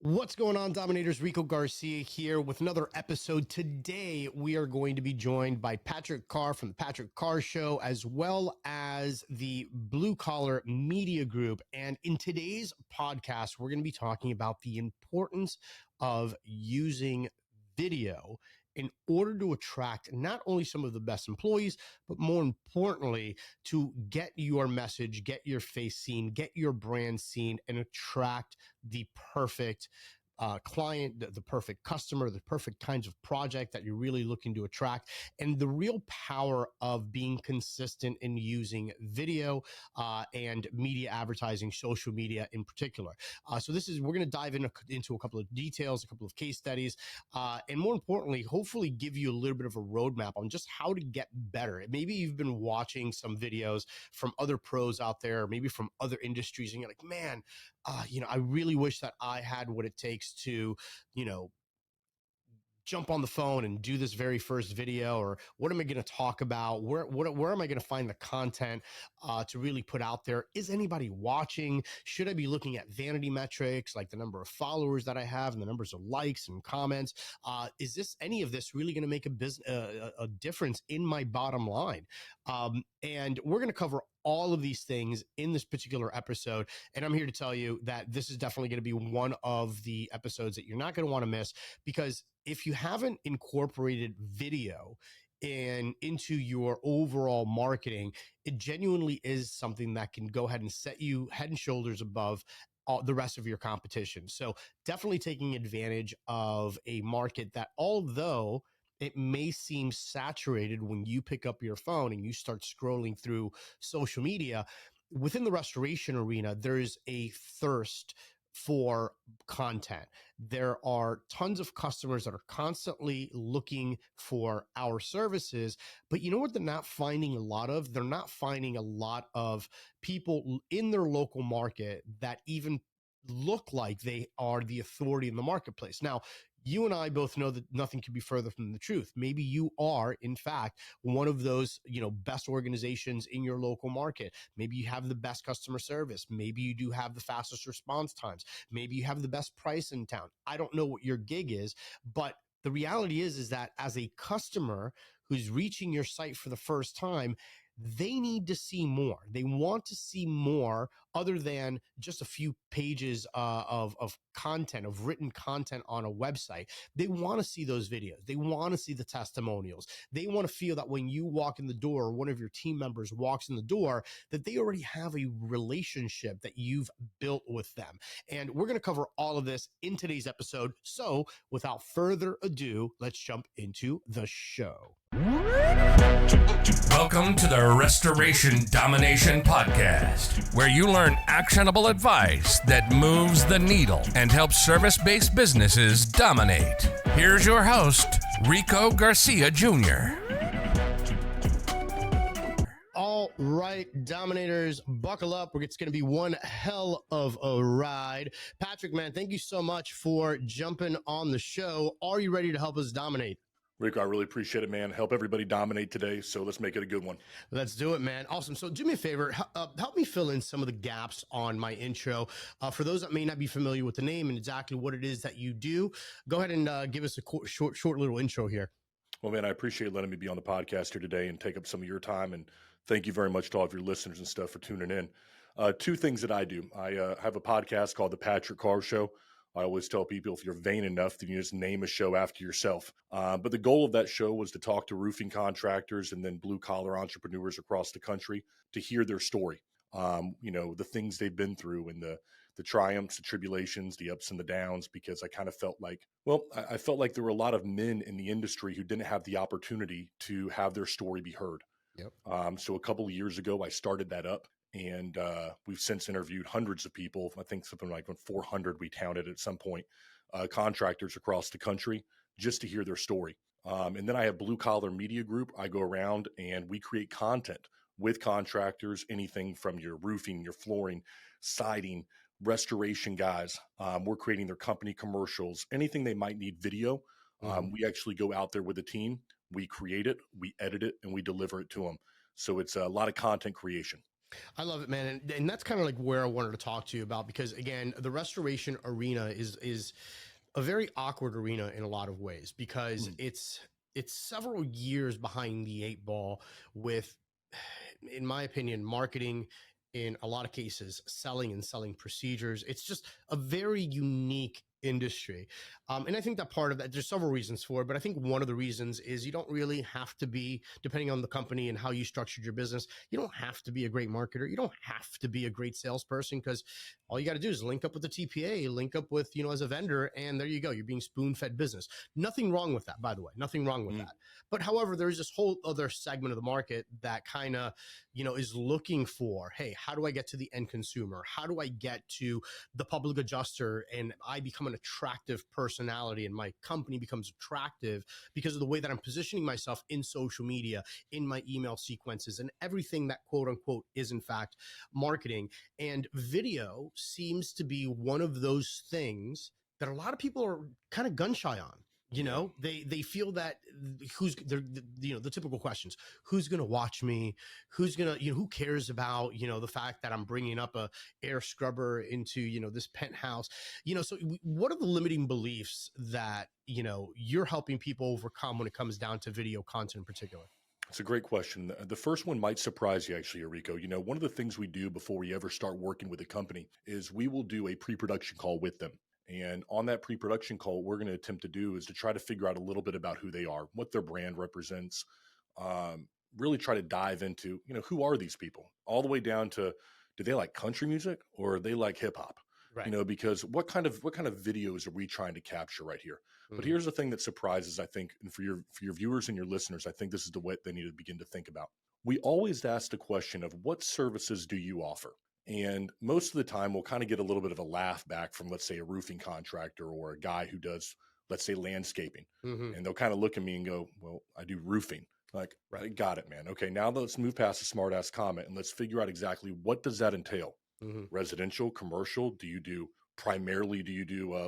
What's going on, Dominators? Rico Garcia here with another episode. Today, we are going to be joined by Patrick Carr from the Patrick Carr Show, as well as the Blue Collar Media Group. And in today's podcast, we're going to be talking about the importance of using video in order to attract not only some of the best employees, but more importantly, to get your message, get your face seen, get your brand seen, and attract the perfect client, the perfect customer, the perfect kinds of project that you're really looking to attract, and the real power of being consistent in using video and media advertising, social media in particular. We're going to dive into a couple of details, a couple of case studies, and more importantly, hopefully give you a little bit of a roadmap on just how to get better. Maybe you've been watching some videos from other pros out there, maybe from other industries, and you're like, man, I really wish that I had what it takes to, jump on the phone and do this very first video, or what am I going to talk about? Where am I going to find the content to really put out there? Is anybody watching? Should I be looking at vanity metrics, like the number of followers that I have and the numbers of likes and comments? Is any of this really going to make a difference in my bottom line? And we're going to cover all of these things in this particular episode. And I'm here to tell you that this is definitely going to be one of the episodes that you're not going to want to miss, because if you haven't incorporated video into your overall marketing, it genuinely is something that can go ahead and set you head and shoulders above the rest of your competition. So definitely taking advantage of a market that, although it may seem saturated when you pick up your phone and you start scrolling through social media, within the restoration arena, there's a thirst for content. There are tons of customers that are constantly looking for our services, but you know what they're not finding a lot of? They're not finding a lot of people in their local market that even look like they are the authority in the marketplace. Now, you and I both know that nothing could be further from the truth. Maybe you are, in fact, one of those, best organizations in your local market. Maybe you have the best customer service. Maybe you do have the fastest response times. Maybe you have the best price in town. I don't know what your gig is, but the reality is that as a customer who's reaching your site for the first time, they need to see more. They want to see more other than just a few pages of content, of written content on a website. They want to see those videos. They want to see the testimonials. They want to feel that when you walk in the door, or one of your team members walks in the door, that they already have a relationship that you've built with them. And we're going to cover all of this in today's episode. So without further ado, let's jump into the show. Welcome to the Restoration Domination Podcast, where you learn actionable advice that moves the needle and helps service-based businesses dominate. Here's your host, Rico Garcia Jr. All right, Dominators, buckle up. It's going to be one hell of a ride. Patrick, man, thank you so much for jumping on the show. Are you ready to help us dominate? Rico, I really appreciate it, man. Help everybody dominate today, so let's make it a good one. Let's do it, man. Awesome. So do me a favor, help me fill in some of the gaps on my intro. For those that may not be familiar with the name and exactly what it is that you do, go ahead and give us a short little intro here. Well, man, I appreciate letting me be on the podcast here today and take up some of your time, and thank you very much to all of your listeners and stuff for tuning in. Two things that I do. I have a podcast called The Patrick Carr Show. I always tell people, if you're vain enough, then you just name a show after yourself. But the goal of that show was to talk to roofing contractors and then blue-collar entrepreneurs across the country to hear their story. The things they've been through and the triumphs, the tribulations, the ups and the downs, because I kind of felt like, I felt like there were a lot of men in the industry who didn't have the opportunity to have their story be heard. Yep. So a couple of years ago, I started that up. And we've since interviewed hundreds of people. I think something like 400 we counted at some point, contractors across the country, just to hear their story. And then I have Blue Collar Media Group. I go around and we create content with contractors, anything from your roofing, your flooring, siding, restoration guys. We're creating their company commercials, anything they might need video. We actually go out there with a team. We create it, we edit it, and we deliver it to them. So it's a lot of content creation. I love it, man. And that's kind of like where I wanted to talk to you about, because again, the restoration arena is a very awkward arena in a lot of ways, because it's several years behind the eight ball with, in my opinion, marketing, in a lot of cases, selling procedures. It's just a very unique industry. And I think that part of that, there's several reasons for it, but I think one of the reasons is you don't really have to be, depending on the company and how you structured your business, you don't have to be a great marketer. You don't have to be a great salesperson, because all you got to do is link up with the TPA, link up with, as a vendor, and there you go. You're being spoon-fed business. Nothing wrong with that, by the way. Nothing wrong with that. But however, there's this whole other segment of the market that kind of, is looking for, hey, how do I get to the end consumer? How do I get to the public adjuster and I become an attractive personality and my company becomes attractive because of the way that I'm positioning myself in social media, in my email sequences, and everything that quote unquote is in fact marketing. And video seems to be one of those things that a lot of people are kind of gun shy on. They feel that the typical questions: who's going to watch me? Who's going to, who cares about, the fact that I'm bringing up a air scrubber into, this penthouse, so what are the limiting beliefs that, you're helping people overcome when it comes down to video content in particular? It's a great question. The first one might surprise you, actually, Rico. One of the things we do before we ever start working with a company is we will do a pre-production call with them. And on that pre-production call, what we're going to attempt to do is to try to figure out a little bit about who they are, what their brand represents, really try to dive into, who are these people, all the way down to, do they like country music or they like hip hop? Right. Because what kind of videos are we trying to capture right here? But here's the thing that surprises, I think, and for your viewers and your listeners, I think this is the way they need to begin to think about. We always ask the question of, what services do you offer? And most of the time we'll kind of get a little bit of a laugh back from, let's say, a roofing contractor or a guy who does, let's say, landscaping. And they'll kind of look at me and go, well, I do roofing. Like, right. Got it, man. Okay, now let's move past the smart ass comment and let's figure out exactly what does that entail? Residential, commercial? Do you do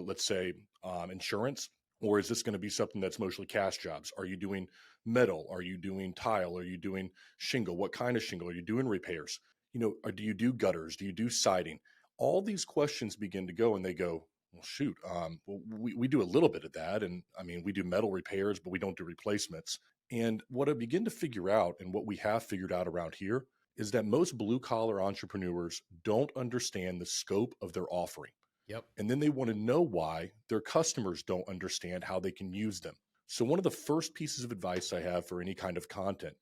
let's say, insurance? Or is this going to be something that's mostly cash jobs? Are you doing metal? Are you doing tile? Are you doing shingle? What kind of shingle? Are you doing repairs? Or do you do gutters? Do you do siding? All these questions begin to go, and they go, well, shoot, we do a little bit of that. And I mean, we do metal repairs, but we don't do replacements. And what I begin to figure out, and what we have figured out around here, is that most blue collar entrepreneurs don't understand the scope of their offering. Yep. And then they want to know why their customers don't understand how they can use them. So one of the first pieces of advice I have for any kind of content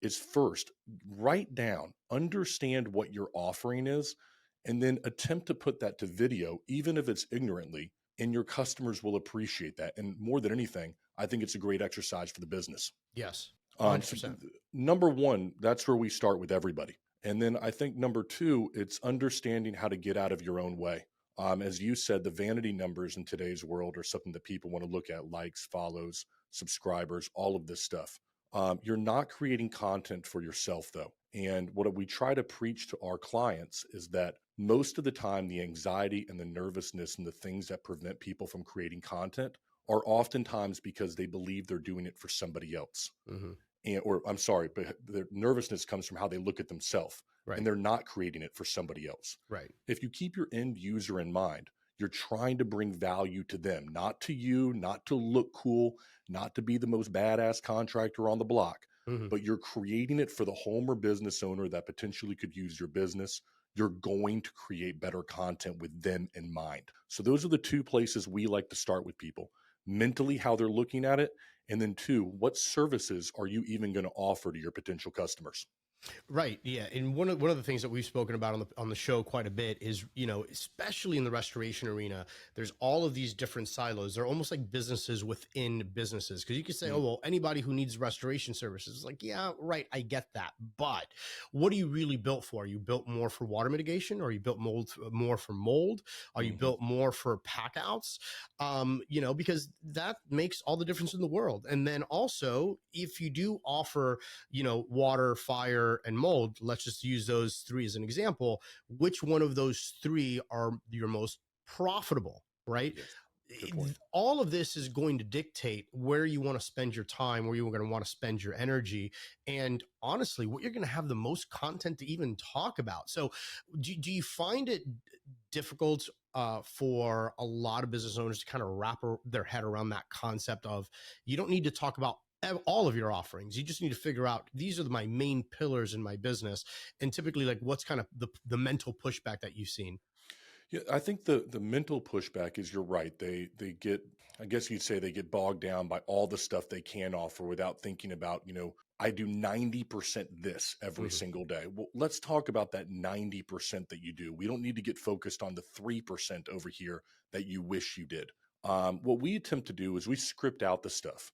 is, first, write down, understand what your offering is, and then attempt to put that to video, even if it's ignorantly, and your customers will appreciate that. And more than anything, I think it's a great exercise for the business. Yes. 100%. So number one, that's where we start with everybody. And then I think number two, it's understanding how to get out of your own way. As you said, the vanity numbers in today's world are something that people want to look at: likes, follows, subscribers, all of this stuff. You're not creating content for yourself, though. And what we try to preach to our clients is that most of the time, the anxiety and the nervousness and the things that prevent people from creating content are oftentimes because they believe they're doing it for somebody else. But their nervousness comes from how they look at themselves. Right. And they're not creating it for somebody else. Right. If you keep your end user in mind, you're trying to bring value to them, not to you, not to look cool, not to be the most badass contractor on the block, but you're creating it for the home or business owner that potentially could use your business. You're going to create better content with them in mind. So those are the two places we like to start with people: mentally, how they're looking at it, and then two, what services are you even going to offer to your potential customers? Right. Yeah. And one of the things that we've spoken about on the show quite a bit is, especially in the restoration arena, there's all of these different silos. They're almost like businesses within businesses. Because you could say, oh, well, anybody who needs restoration services is like, yeah, right, I get that. But what are you really built for? Are you built more for water mitigation? Or are you built more for mold? Are you built more for pack outs? Because that makes all the difference in the world. And then also, if you do offer, water, fire, and mold, let's just use those three as an example, which one of those three are your most profitable, right? Yes. Good point. all of this is going to dictate where you want to spend your time, where you're going to want to spend your energy, and honestly, what you're going to have the most content to even talk about. So do you find it difficult for a lot of business owners to kind of wrap their head around that concept of you don't need to talk about all of your offerings. You just need to figure out these are my main pillars in my business. And typically, like, what's kind of the mental pushback that you've seen? Yeah, I think the mental pushback is, you're right. They get, I guess you'd say, they get bogged down by all the stuff they can offer without thinking about, I do 90% this every single day. Well, let's talk about that 90% that you do. We don't need to get focused on the 3% over here that you wish you did. What we attempt to do is we script out the stuff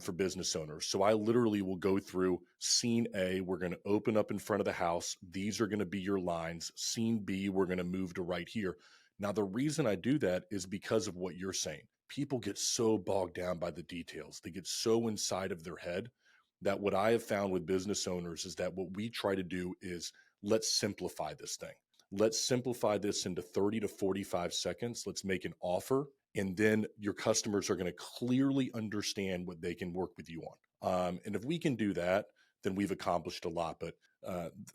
for business owners. So I literally will go through scene A. We're going to open up in front of the house. These are going to be your lines. Scene B, we're going to move to right here. Now, the reason I do that is because of what you're saying. People get so bogged down by the details. They get so inside of their head that what I have found with business owners is that what we try to do is, let's simplify this thing. Let's simplify this into 30 to 45 seconds. Let's make an offer. And then your customers are going to clearly understand what they can work with you on. And if we can do that, then we've accomplished a lot. But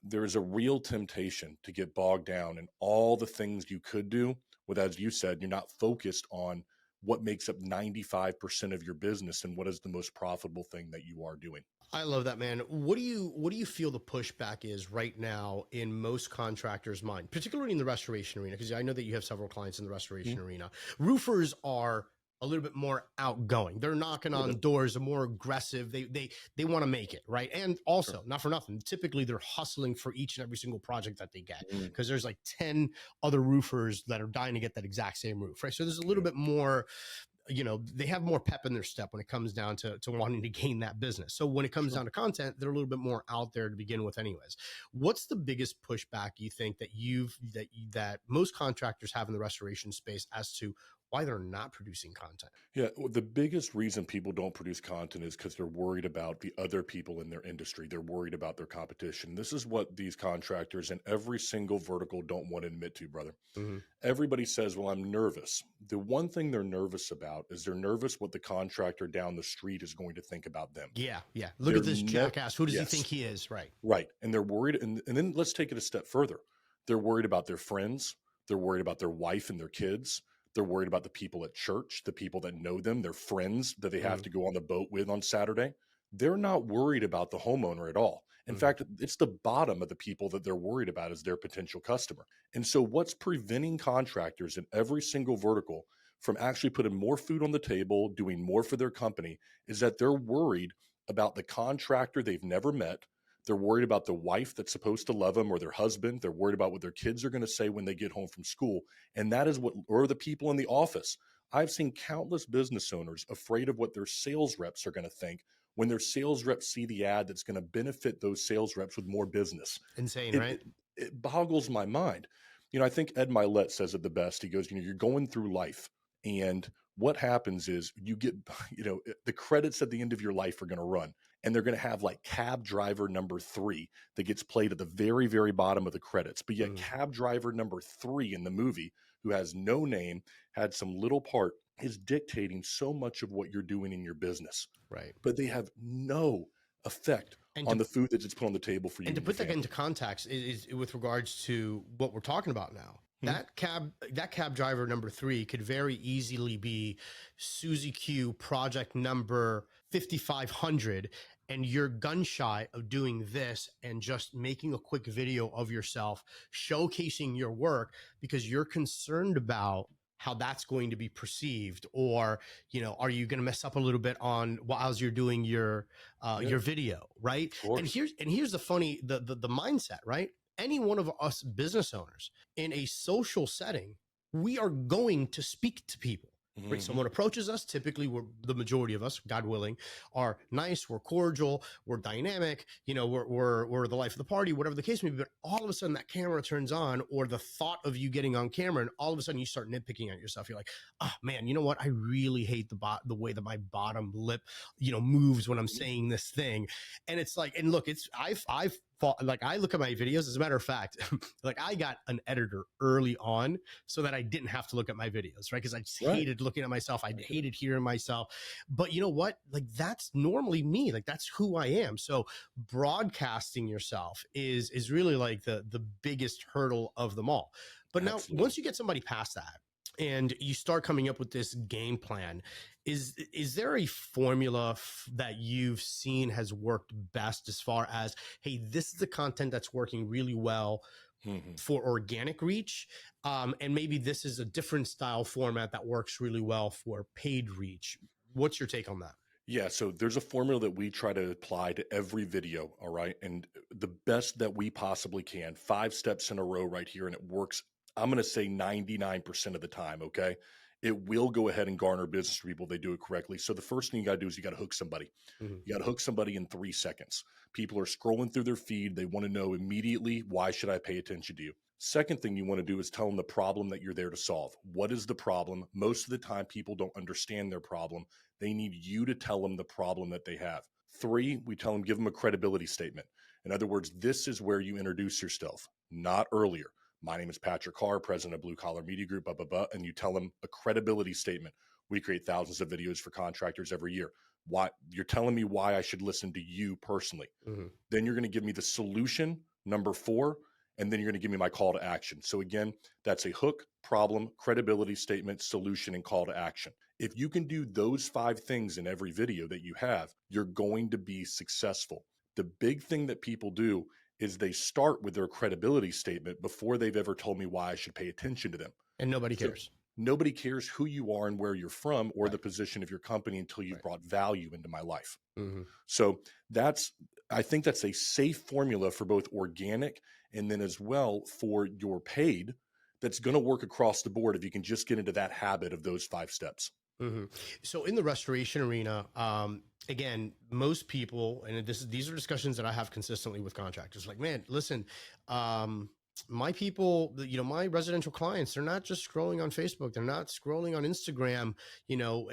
there is a real temptation to get bogged down in all the things you could do with, as you said, you're not focused on what makes up 95% of your business and what is the most profitable thing that you are doing. I love that, man. What do you feel the pushback is right now in most contractors' mind, particularly in the restoration arena? Because I know that you have several clients in the restoration arena. Roofers are a little bit more outgoing. They're knocking on doors, they're more aggressive. They want to make it, right? And also, not for nothing, typically they're hustling for each and every single project that they get, because there's like 10 other roofers that are dying to get that exact same roof, right? So there's a little bit more, they have more pep in their step when it comes down to wanting to gain that business. So when it comes down to content, they're a little bit more out there to begin with anyways. What's the biggest pushback you think that most contractors have in the restoration space as to why they're not producing content? Yeah, well, the biggest reason people don't produce content is because they're worried about the other people in their industry. They're worried about their competition. This is what these contractors in every single vertical don't want to admit to, brother. Everybody says, well, I'm nervous. The one thing they're nervous about is they're nervous what the contractor down the street is going to think about them. Yeah. Look at this jackass. Who does he think he is? Right. And they're worried. And then let's take it a step further. They're worried about their friends. They're worried about their wife and their kids. They're worried about the people at church, the people that know them, their friends that they have to go on the boat with on Saturday. They're not worried about the homeowner at all. In fact, it's the bottom of the people that they're worried about as their potential customer. And so what's preventing contractors in every single vertical from actually putting more food on the table, doing more for their company, is that they're worried about the contractor they've never met. They're worried about the wife that's supposed to love them, or their husband. They're worried about what their kids are going to say when they get home from school. And that is or the people in the office. I've seen countless business owners afraid of what their sales reps are going to think when their sales reps see the ad that's going to benefit those sales reps with more business. Insane, right? It boggles my mind. I think Ed Milet says it the best. He goes, you're going through life, and what happens is you get, the credits at the end of your life are going to run, and they're going to have like cab driver number 3 that gets played at the very, very bottom of the credits. But yet cab driver number 3 in the movie, who has no name, had some little part, is dictating so much of what you're doing in your business. Right. But they have no effect on the food that's put on the table for you. And to put that into context is with regards to what we're talking about now. That cab driver number 3 could very easily be Susie Q project number 5500, and you're gun shy of doing this and just making a quick video of yourself showcasing your work because you're concerned about how that's going to be perceived, or are you going to mess up a little bit on while you're doing your video, right? And here's the funny the mindset, right? Any one of us business owners in a social setting, we are going to speak to people. Right? Someone approaches us. Typically, the majority of us, God willing, are nice. We're cordial. We're dynamic. We're the life of the party, whatever the case may be. But all of a sudden, that camera turns on, or the thought of you getting on camera, and all of a sudden, you start nitpicking at yourself. You're like, oh man, you know what? I really hate the way that my bottom lip, moves when I'm saying this thing. And it's like, and look, I've like I look at my videos. As a matter of fact, like I got an editor early on so that I didn't have to look at my videos, right? Because I just hated looking at myself. I hated hearing myself. But you know what? Like that's normally me. Like that's who I am. So broadcasting yourself is really like the biggest hurdle of them all. But now, once you get somebody past that, and you start coming up with this game plan, is there a formula that you've seen has worked best as far as, hey, this is the content that's working really well for organic reach, and maybe this is a different style format that works really well for paid reach? What's your take on that? Yeah, so there's a formula that we try to apply to every video, all right? And the best that we possibly can, 5 steps in a row right here, and it works, I'm going to say 99% of the time, okay? It will go ahead and garner business for people if they do it correctly. So the first thing you got to do is you got to hook somebody. You got to hook somebody in 3 seconds. People are scrolling through their feed. They want to know immediately, why should I pay attention to you? Second thing you want to do is tell them the problem that you're there to solve. What is the problem? Most of the time, people don't understand their problem. They need you to tell them the problem that they have. 3, we tell them, give them a credibility statement. In other words, this is where you introduce yourself, not earlier. My name is Patrick Carr, president of Blue Collar Media Group, blah, blah, blah, and you tell them a credibility statement. We create thousands of videos for contractors every year. Why you're telling me why I should listen to you personally. Then you're going to give me the solution, number 4, and then you're going to give me my call to action. So again, that's a hook, problem, credibility statement, solution, and call to action. If you can do those 5 things in every video that you have, you're going to be successful. The big thing that people do is they start with their credibility statement before they've ever told me why I should pay attention to them. And nobody cares. Nobody cares who you are and where you're from or the position of your company until you've brought value into my life. So I think that's a safe formula for both organic and then as well for your paid that's going to work across the board if you can just get into that habit of those 5 steps. So in the restoration arena, again, most people, and these are discussions that I have consistently with contractors, like, man, listen, my people, my residential clients, they're not just scrolling on Facebook. They're not scrolling on Instagram,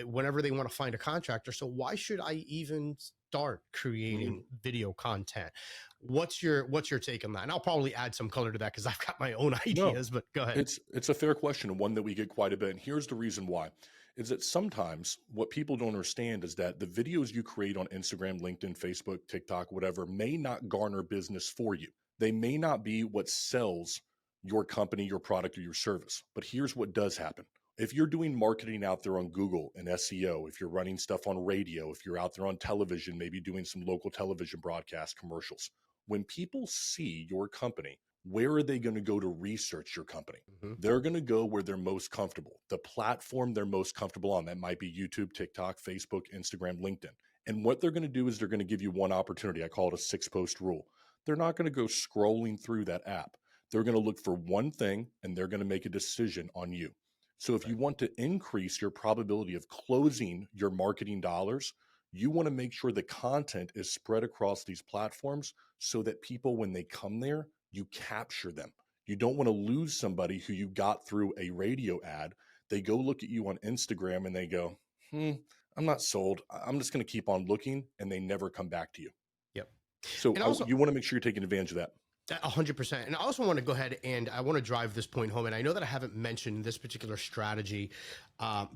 whenever they want to find a contractor. So why should I even start creating video content? What's your take on that? And I'll probably add some color to that because I've got my own ideas, but go ahead. It's a fair question and one that we get quite a bit. And here's the reason why. Is that sometimes what people don't understand is that the videos you create on Instagram, LinkedIn, Facebook, TikTok, whatever, may not garner business for you. They may not be what sells your company, your product, or your service. But here's what does happen. If you're doing marketing out there on Google and SEO, if you're running stuff on radio, if you're out there on television, maybe doing some local television broadcast commercials, when people see your company, where are they going to go to research your company? They're going to go where they're most comfortable. The platform they're most comfortable on, that might be YouTube, TikTok, Facebook, Instagram, LinkedIn. And what they're going to do is they're going to give you one opportunity. I call it a 6-post rule. They're not going to go scrolling through that app. They're going to look for one thing and they're going to make a decision on you. So if you want to increase your probability of closing your marketing dollars, you want to make sure the content is spread across these platforms so that people, when they come there, you capture them. You don't want to lose somebody who you got through a radio ad. They go look at you on Instagram and they go, I'm not sold. I'm just going to keep on looking, and they never come back to you. Yep. So you want to make sure you're taking advantage of that. 100%. And I also want to go ahead and I want to drive this point home. And I know that I haven't mentioned this particular strategy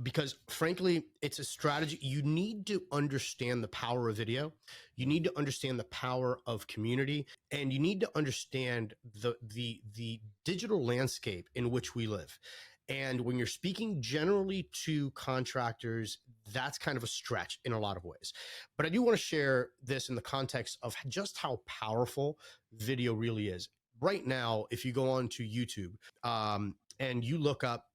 because frankly, it's a strategy. You need to understand the power of video. You need to understand the power of community, and you need to understand the digital landscape in which we live. And when you're speaking generally to contractors, that's kind of a stretch in a lot of ways. But I do want to share this in the context of just how powerful video really is. Right now, if you go on to YouTube and you look up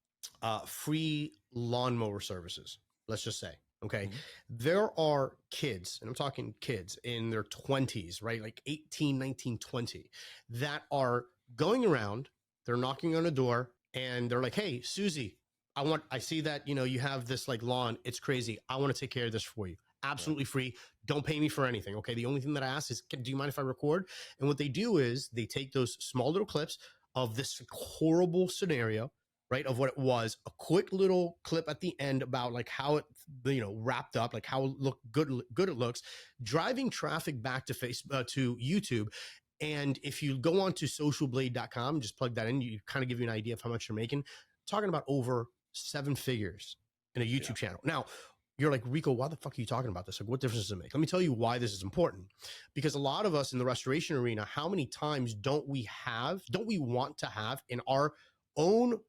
free lawnmower services, let's just say, okay, there are kids, and I'm talking kids in their 20s, right? Like 18, 19, 20, that are going around, they're knocking on a door, and they're like, hey, Susie, I see that, you have this like lawn. It's crazy. I want to take care of this for you. Absolutely free. Don't pay me for anything. Okay. The only thing that I ask is, do you mind if I record? And what they do is they take those small little clips of this horrible scenario, right? Of what it was, a quick little clip at the end about like how it, wrapped up, like how good it looks, driving traffic back to Facebook, to YouTube. And if you go on to socialblade.com, just plug that in, you kind of give you an idea of how much you're making. Talking about over 7 figures in a YouTube channel. Now, you're like, Rico, why the fuck are you talking about this? Like, what difference does it make? Let me tell you why this is important. Because a lot of us in the restoration arena, how many times don't we want to have in our own,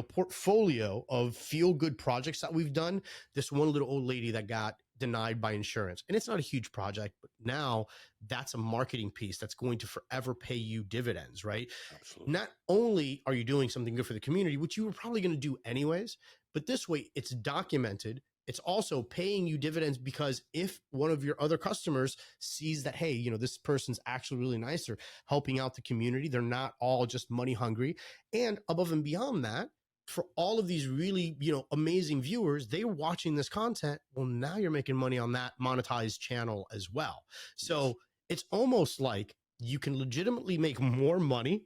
portfolio of feel-good projects that we've done, this one little old lady that got denied by insurance. And it's not a huge project, but now that's a marketing piece that's going to forever pay you dividends, right? Absolutely. Not only are you doing something good for the community, which you were probably going to do anyways, but this way it's documented. It's also paying you dividends, because if one of your other customers sees that, hey, this person's actually really nice, they're helping out the community, they're not all just money hungry. And above and beyond that, for all of these really, amazing viewers, they're watching this content. Well, now you're making money on that monetized channel as well. So it's almost like you can legitimately make more money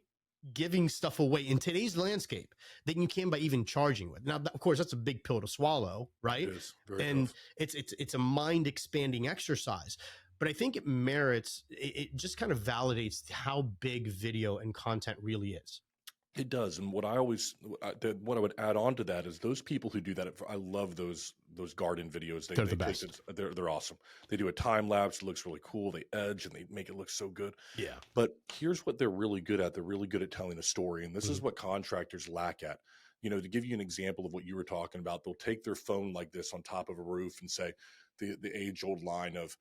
giving stuff away in today's landscape than you can by even charging with. Now, of course, that's a big pill to swallow, right? It is very And tough. it's a mind expanding exercise, but I think it merits, it just kind of validates how big video and content really is. It does. And what I would add on to that is those people who do that. I love those garden videos. They're the best. They're awesome. They do a time lapse. It looks really cool. They edge and they make it look so good. Yeah. But here's what they're really good at. They're really good at telling a story. And this is what contractors lack at. To give you an example of what you were talking about, they'll take their phone like this on top of a roof and say the age old line of,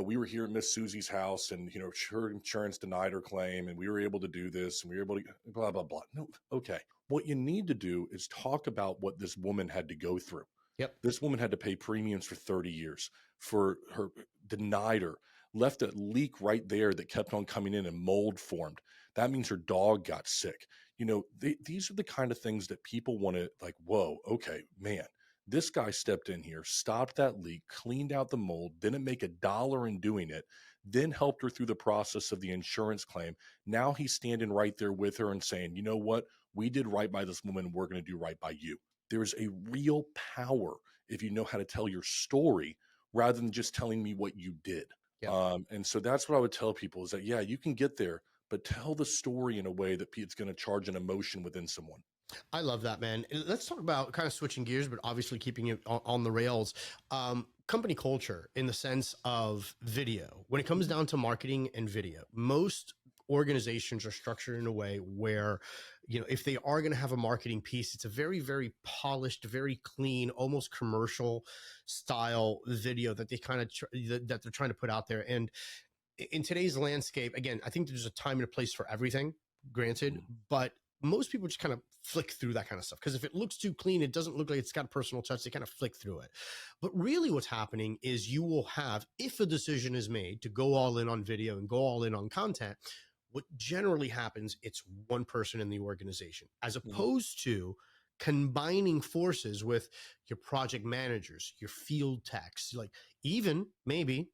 we were here at Miss Susie's house and, her insurance denied her claim and we were able to do this and we were able to blah, blah, blah. No. Okay. What you need to do is talk about what this woman had to go through. Yep. This woman had to pay premiums for 30 years for her, denied her, left a leak right there that kept on coming in and mold formed. That means her dog got sick. These are the kind of things that people want to like, whoa, okay, man. This guy stepped in here, stopped that leak, cleaned out the mold, didn't make $1 in doing it, then helped her through the process of the insurance claim. Now he's standing right there with her and saying, you know what? We did right by this woman. We're going to do right by you. There's a real power if you know how to tell your story rather than just telling me what you did. Yeah. And so that's what I would tell people is that, yeah, you can get there, but tell the story in a way that it's going to charge an emotion within someone. I love that, man. Let's talk about kind of switching gears, but obviously keeping it on the rails. Company culture in the sense of video. When it comes down to marketing and video, most organizations are structured in a way where, if they are going to have a marketing piece, it's a very, very polished, very clean, almost commercial style video that they kind of that they're trying to put out there. And in today's landscape, again, I think there's a time and a place for everything, granted, but most people just kind of flick through that kind of stuff, because if it looks too clean, it doesn't look like it's got a personal touch. They kind of flick through it. But really what's happening is you will have, if a decision is made to go all in on video and go all in on content, what generally happens, it's one person in the organization, as opposed to combining forces with your project managers, your field techs, like even maybe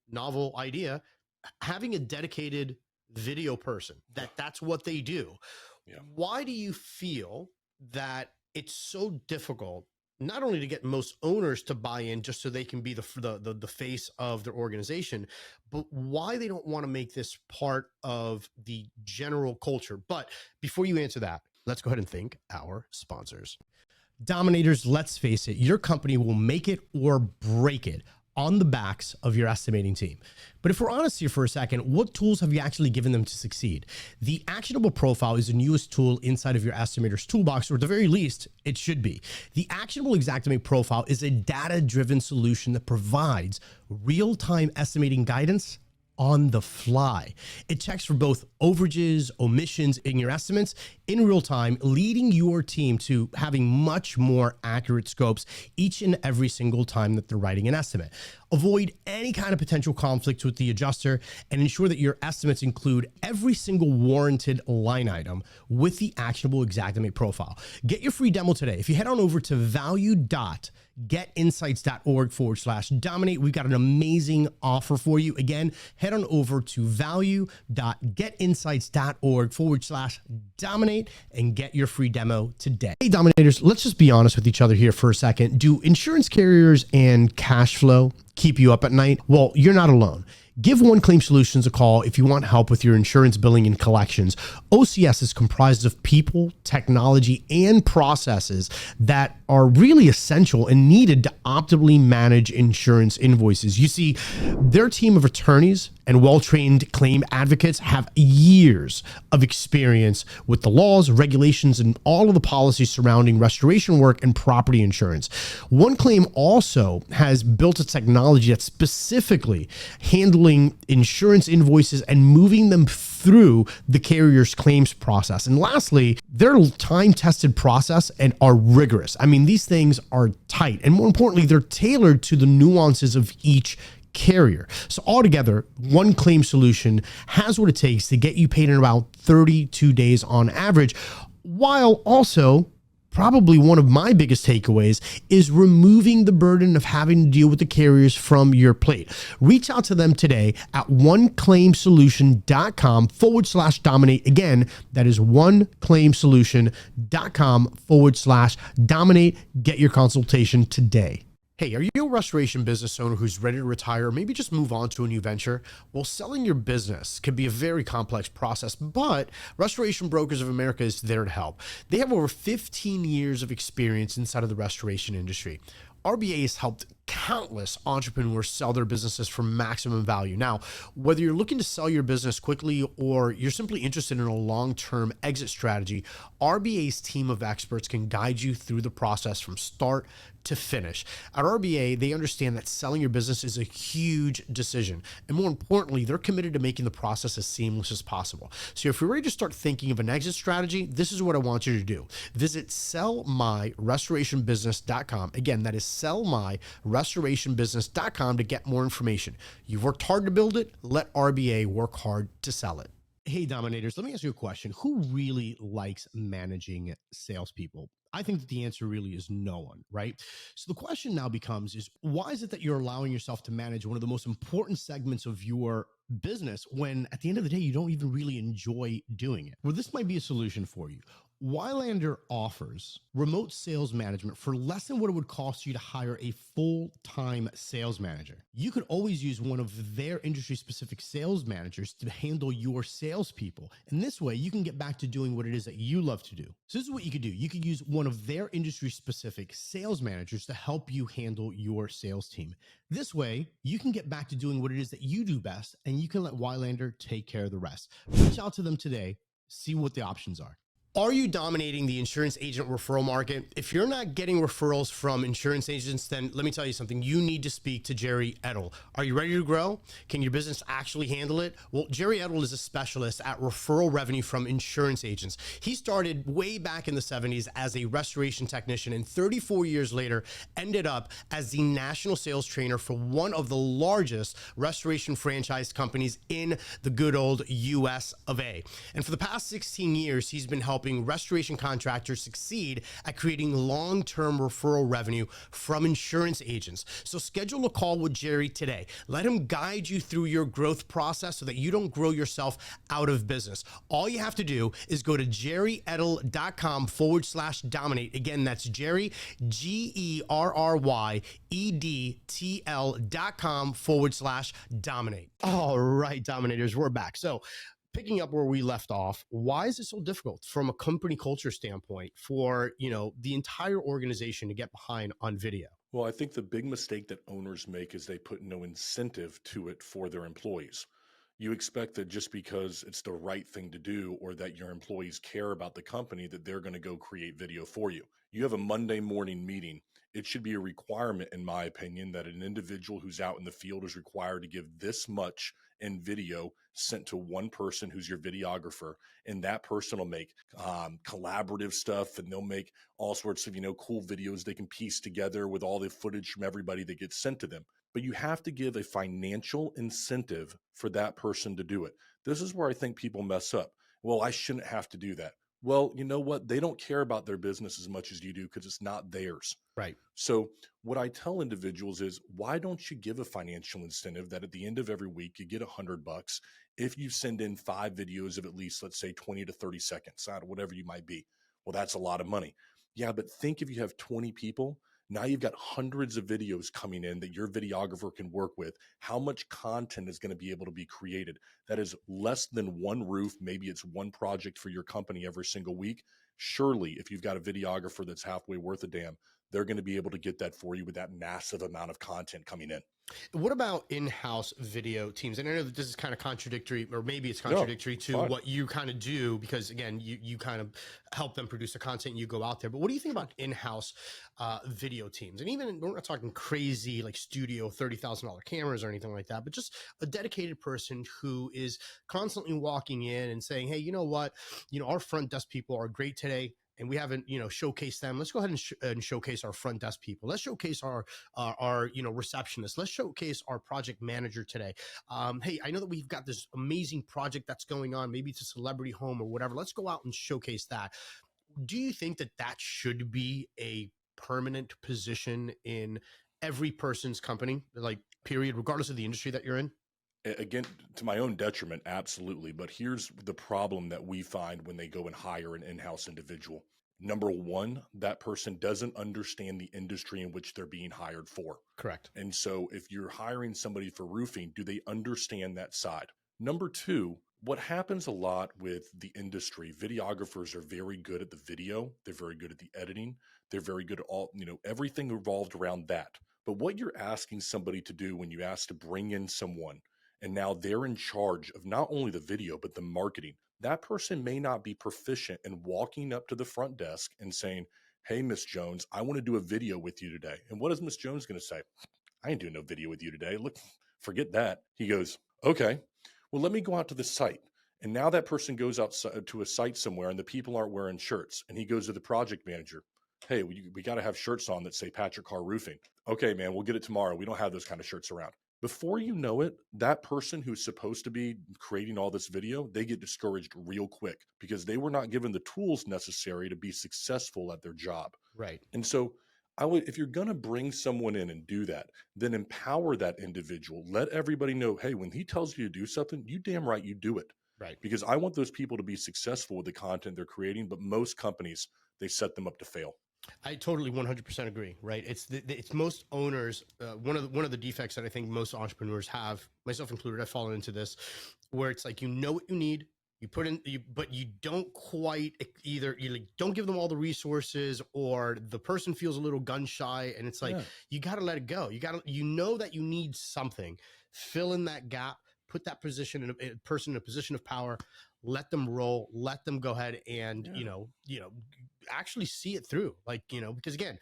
novel idea, having a dedicated video person that's what they do. Yeah. Why do you feel that it's so difficult not only to get most owners to buy in just so they can be the face of their organization, but why they don't want to make this part of the general culture? But before you answer that, let's go ahead and thank our sponsors. Dominators, let's face it, your company will make it or break it on the backs of your estimating team. But if we're honest here for a second, what tools have you actually given them to succeed? The Actionable Profile is the newest tool inside of your estimator's toolbox, or at the very least, it should be. The Actionable Xactimate Profile is a data-driven solution that provides real-time estimating guidance on the fly. It checks for both overages, omissions in your estimates in real time, leading your team to having much more accurate scopes each and every single time that they're writing an estimate. Avoid any kind of potential conflict with the adjuster and ensure that your estimates include every single warranted line item with the Actionable Xactimate Profile. Get your free demo today. If you head on over to value.getinsights.org/dominate, we've got an amazing offer for you. Again, head on over to value.getinsights.org/dominate and get your free demo today. Hey, Dominators, let's just be honest with each other here for a second. Do insurance carriers and cash flow keep you up at night? Well, you're not alone. Give One Claim Solutions a call if you want help with your insurance billing and collections. OCS is comprised of people, technology, and processes that are really essential and needed to optimally manage insurance invoices. You see, their team of attorneys and well-trained claim advocates have years of experience with the laws, regulations, and all of the policies surrounding restoration work and property insurance. One Claim also has built a technology that's specifically handling insurance invoices and moving them through the carrier's claims process. And lastly, their time-tested process and are rigorous. I mean, these things are tight, and more importantly, they're tailored to the nuances of each carrier. So altogether, One Claim Solution has what it takes to get you paid in about 32 days on average, while also probably one of my biggest takeaways is removing the burden of having to deal with the carriers from your plate. Reach out to them today at oneclaimsolution.com/dominate. Again, that is oneclaimsolution.com/dominate. Get your consultation today. Hey, are you a restoration business owner who's ready to retire or maybe just move on to a new venture? Well, selling your business can be a very complex process, but Restoration Brokers of America is there to help. They have over 15 years of experience inside of the restoration industry. RBA has helped countless entrepreneurs sell their businesses for maximum value. Now, whether you're looking to sell your business quickly or you're simply interested in a long-term exit strategy, RBA's team of experts can guide you through the process from start to finish. At RBA, they understand that selling your business is a huge decision. And more importantly, they're committed to making the process as seamless as possible. So if you're ready to start thinking of an exit strategy, this is what I want you to do. Visit sellmyrestorationbusiness.com. Again, that is sellmyrestorationbusiness.com to get more information. You've worked hard to build it. Let RBA work hard to sell it. Hey, Dominators, let me ask you a question. Who really likes managing salespeople? I think that the answer really is no one, right? So the question now becomes is why is it that you're allowing yourself to manage one of the most important segments of your business when at the end of the day, you don't even really enjoy doing it? Well, this might be a solution for you. Wylander offers remote sales management for less than what it would cost you to hire a full-time sales manager. You could always use one of their industry-specific sales managers to handle your salespeople. And this way, you can get back to doing what it is that you love to do. So this is what you could do. You could use one of their industry-specific sales managers to help you handle your sales team. This way, you can get back to doing what it is that you do best, and you can let Wylander take care of the rest. Reach out to them today. See what the options are. Are you dominating the insurance agent referral market? If you're not getting referrals from insurance agents, then let me tell you something. You need to speak to Jerry Edel. Are you ready to grow? Can your business actually handle it? Well, Jerry Edel is a specialist at referral revenue from insurance agents. He started way back in the 70s as a restoration technician, and 34 years later ended up as the national sales trainer for one of the largest restoration franchise companies in the good old US of A. And for the past 16 years, he's been helping restoration contractors succeed at creating long-term referral revenue from insurance agents. So schedule a call with Jerry today. Let him guide you through your growth process so that you don't grow yourself out of business. All you have to do is go to jerryedel.com/dominate. Again, that's Jerry, GERRYEDTL.com/dominate. All right, Dominators, we're back. So picking up where we left off, why is it so difficult from a company culture standpoint for, the entire organization to get behind on video? Well, I think the big mistake that owners make is they put no incentive to it for their employees. You expect that just because it's the right thing to do or that your employees care about the company, that they're going to go create video for you. You have a Monday morning meeting. It should be a requirement, in my opinion, that an individual who's out in the field is required to give this much in video sent to one person who's your videographer, and that person will make collaborative stuff, and they'll make all sorts of cool videos they can piece together with all the footage from everybody that gets sent to them. But you have to give a financial incentive for that person to do it. This is where I think people mess up. Well, I shouldn't have to do that. Well, you know what? They don't care about their business as much as you do because it's not theirs. Right. So what I tell individuals is, why don't you give a financial incentive that at the end of every week you get $100 if you send in 5 videos of at least, let's say, 20 to 30 seconds, whatever you might be. Well, that's a lot of money. Yeah, but think if you have 20 people, Now you've got hundreds of videos coming in that your videographer can work with. How much content is going to be able to be created? That is less than one roof. Maybe it's one project for your company every single week. Surely, if you've got a videographer that's halfway worth a damn, they're going to be able to get that for you with that massive amount of content coming in. What about in-house video teams? And I know that this is kind of contradictory, or maybe it's No, contradictory it's to fine. what you kind of do, because again, you kind of help them produce the content and you go out there. But what do you think about in-house video teams? And even, we're not talking crazy like studio $30,000 cameras or anything like that, but just a dedicated person who is constantly walking in and saying, hey, you know what? Our front desk people are great today, and we haven't, showcased them. Let's go ahead and showcase our front desk people. Let's showcase our receptionist. Let's showcase our project manager today. Hey, I know that we've got this amazing project that's going on. Maybe it's a celebrity home or whatever. Let's go out and showcase that. Do you think that that should be a permanent position in every person's company, like period, regardless of the industry that you're in? Again, to my own detriment, absolutely. But here's the problem that we find when they go and hire an in-house individual. Number one, that person doesn't understand the industry in which they're being hired for. Correct. And so if you're hiring somebody for roofing, do they understand that side? Number two, what happens a lot with the industry, videographers are very good at the video. They're very good at the editing. They're very good at all, everything revolved around that. But what you're asking somebody to do when you ask to bring in someone, and now they're in charge of not only the video, but the marketing. That person may not be proficient in walking up to the front desk and saying, hey, Miss Jones, I want to do a video with you today. And what is Miss Jones going to say? I ain't doing no video with you today. Look, forget that. He goes, okay, well, let me go out to the site. And now that person goes out to a site somewhere and the people aren't wearing shirts. And he goes to the project manager. Hey, we got to have shirts on that say Patrick Carr Roofing. Okay, man, we'll get it tomorrow. We don't have those kind of shirts around. Before you know it, that person who's supposed to be creating all this video, they get discouraged real quick because they were not given the tools necessary to be successful at their job. Right. And so if you're going to bring someone in and do that, then empower that individual. Let everybody know, hey, when he tells you to do something, you damn right you do it. Right. Because I want those people to be successful with the content they're creating, but most companies, they set them up to fail. I totally 100% agree. Right. It's most owners. One of the defects that I think most entrepreneurs have, myself included, I've fallen into this, where it's like, what you need, you put in, but you don't quite either. You don't give them all the resources, or the person feels a little gun shy, and it's like, you got to let it go. You got to, that you need something, fill in that gap, put that person in a position of power, let them roll, let them go ahead and, actually see it through. Like, because again,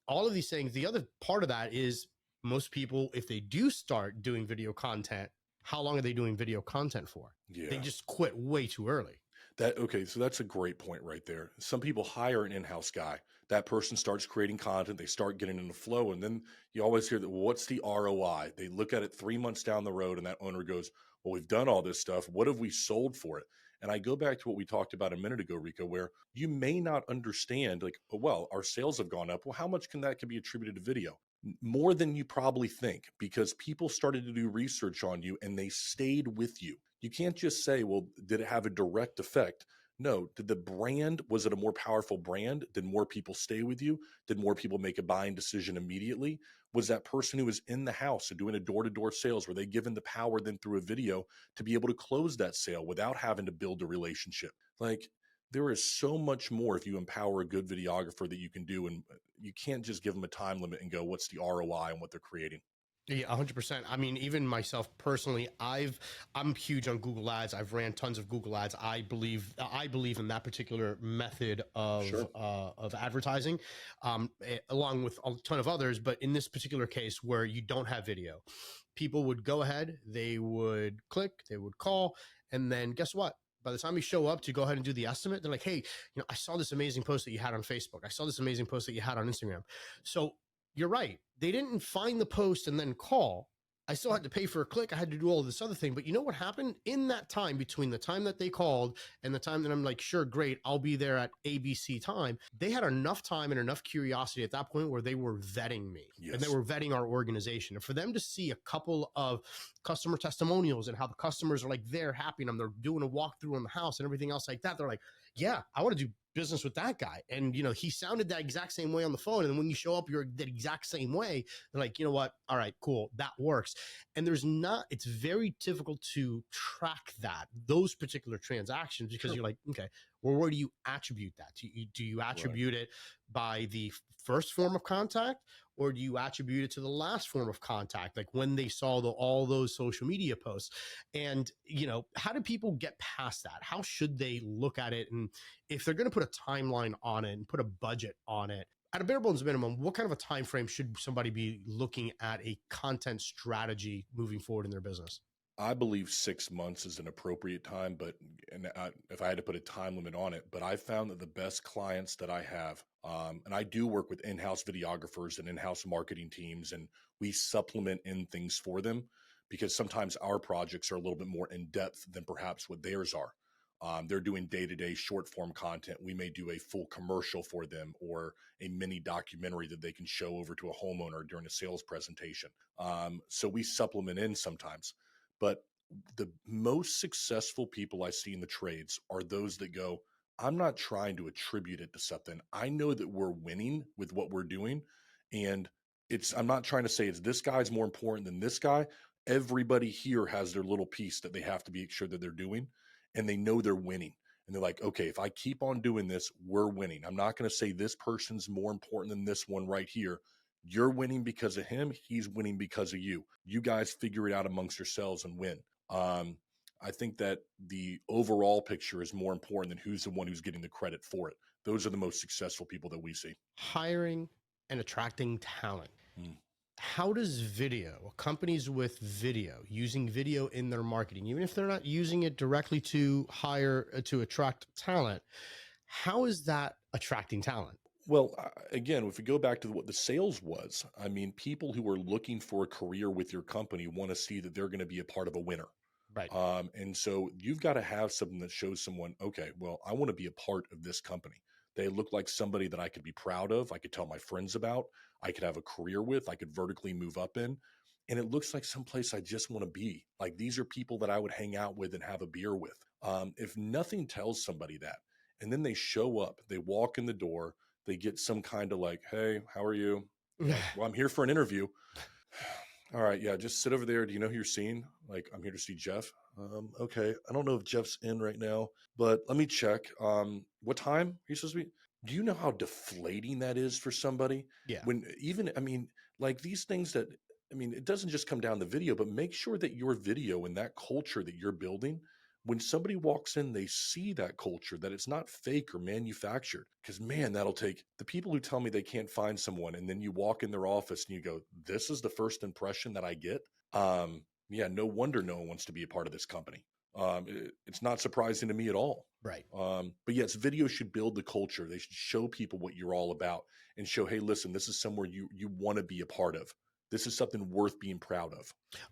all of these things, the other part of that is most people, if they do start doing video content, how long are they doing video content for? Yeah. They just quit way too early. So that's a great point right there. Some people hire an in-house guy. That person starts creating content. They start getting in the flow. And then you always hear that, well, what's the ROI? They look at it 3 months down the road and that owner goes, well, we've done all this stuff. What have we sold for it? And I go back to what we talked about a minute ago, Rico, where you may not understand, like, oh, well, our sales have gone up. Well, how much can that be attributed to video? More than you probably think, because people started to do research on you and they stayed with you. You can't just say, well, did it have a direct effect? No. Did the brand, was it a more powerful brand? Did more people stay with you? Did more people make a buying decision immediately? Was that person who was in the house and doing a door-to-door sales, were they given the power then through a video to be able to close that sale without having to build a relationship? Like, there is so much more if you empower a good videographer that you can do. And you can't just give them a time limit and go, what's the ROI on what they're creating? Yeah, 100%. I mean, even myself personally, I'm huge on Google Ads. I've ran tons of Google Ads. I believe in that particular method of advertising, along with a ton of others. But in this particular case, where you don't have video, people would go ahead, they would click, they would call, and then guess what? By the time you show up to go ahead and do the estimate, they're like, hey, I saw this amazing post that you had on Facebook. I saw this amazing post that you had on Instagram. So you're right. They didn't find the post and then call. I still had to pay for a click. I had to do all this other thing. But you know what happened in that time, between the time that they called and the time that I'm like, sure, great, I'll be there at ABC time. They had enough time and enough curiosity at that point where they were vetting me. Yes. And they were vetting our organization. And for them to see a couple of customer testimonials and how the customers are like, they're happy and they're doing a walkthrough on the house and everything else like that, they're like, yeah, I want to do business with that guy. And, he sounded that exact same way on the phone. And when you show up, you're the exact same way. They're like, you know what? All right, cool. That works. And it's very difficult to track those particular transactions, because you're like, okay, well, where do you attribute that? Do you attribute it by the first form of contact, or do you attribute it to the last form of contact, like when they saw all those social media posts? And, how do people get past that? How should they look at it? And if they're going to put a timeline on it and put a budget on it, at a bare bones minimum, what kind of a time frame should somebody be looking at a content strategy moving forward in their business? I believe 6 months is an appropriate time, if I had to put a time limit on it, but I've found that the best clients that I have, and I do work with in-house videographers and in-house marketing teams, and we supplement in things for them, because sometimes our projects are a little bit more in depth than perhaps what theirs are. They're doing day-to-day short form content. We may do a full commercial for them, or a mini documentary that they can show over to a homeowner during a sales presentation. So we supplement in sometimes. But the most successful people I see in the trades are those that go, I'm not trying to attribute it to something. I know that we're winning with what we're doing. And I'm not trying to say it's this guy's more important than this guy. Everybody here has their little piece that they have to be sure that they're doing, and they know they're winning. And they're like, okay, if I keep on doing this, we're winning. I'm not going to say this person's more important than this one right here. You're winning because of him. He's winning because of you. You guys figure it out amongst yourselves and win. I think that the overall picture is more important than who's the one who's getting the credit for it. Those are the most successful people that we see. Hiring and attracting talent. How does companies with video, using video in their marketing, even if they're not using it directly to to attract talent, how is that attracting talent? Well, again, if we go back to what the sales was, I mean, people who are looking for a career with your company want to see that they're going to be a part of a winner. Right. And so you've got to have something that shows someone, okay, well, I want to be a part of this company. They look like somebody that I could be proud of. I could tell my friends about. I could have a career with. I could vertically move up in. And it looks like someplace I just want to be. Like, these are people that I would hang out with and have a beer with. If nothing tells somebody that, and then they show up, they walk in the door, they get some kind of like, hey, how are you? Like, well, I'm here for an interview. All right. Yeah. Just sit over there. Do you know who you're seeing? Like, I'm here to see Jeff. Okay. I don't know if Jeff's in right now, but let me check. What time are you supposed to be? Do you know how deflating that is for somebody? Yeah. Like these things it doesn't just come down to video, but make sure that your video and that culture that you're building, when somebody walks in, they see that culture, that it's not fake or manufactured. Because, man, that'll take the people who tell me they can't find someone, and then you walk in their office and you go, this is the first impression that I get. No wonder no one wants to be a part of this company. It's not surprising to me at all. Right. But yes, video should build the culture. They should show people what you're all about and show, hey, listen, this is somewhere you want to be a part of. This is something worth being proud of.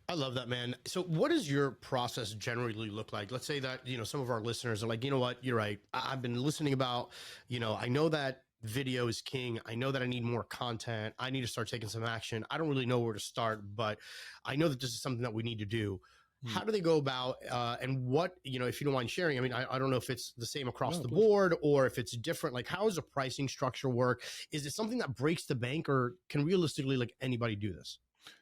I love that, man. So what does your process generally look like? Let's say that, some of our listeners are like, you know what, you're right. I've been listening about, I know that video is king. I know that I need more content. I need to start taking some action. I don't really know where to start, but I know that this is something that we need to do. How do they go about, and what, if you don't mind sharing, I don't know if it's the same across the board or if it's different. Like, how does the pricing structure work? Is it something that breaks the bank, or can realistically, like, anybody do this?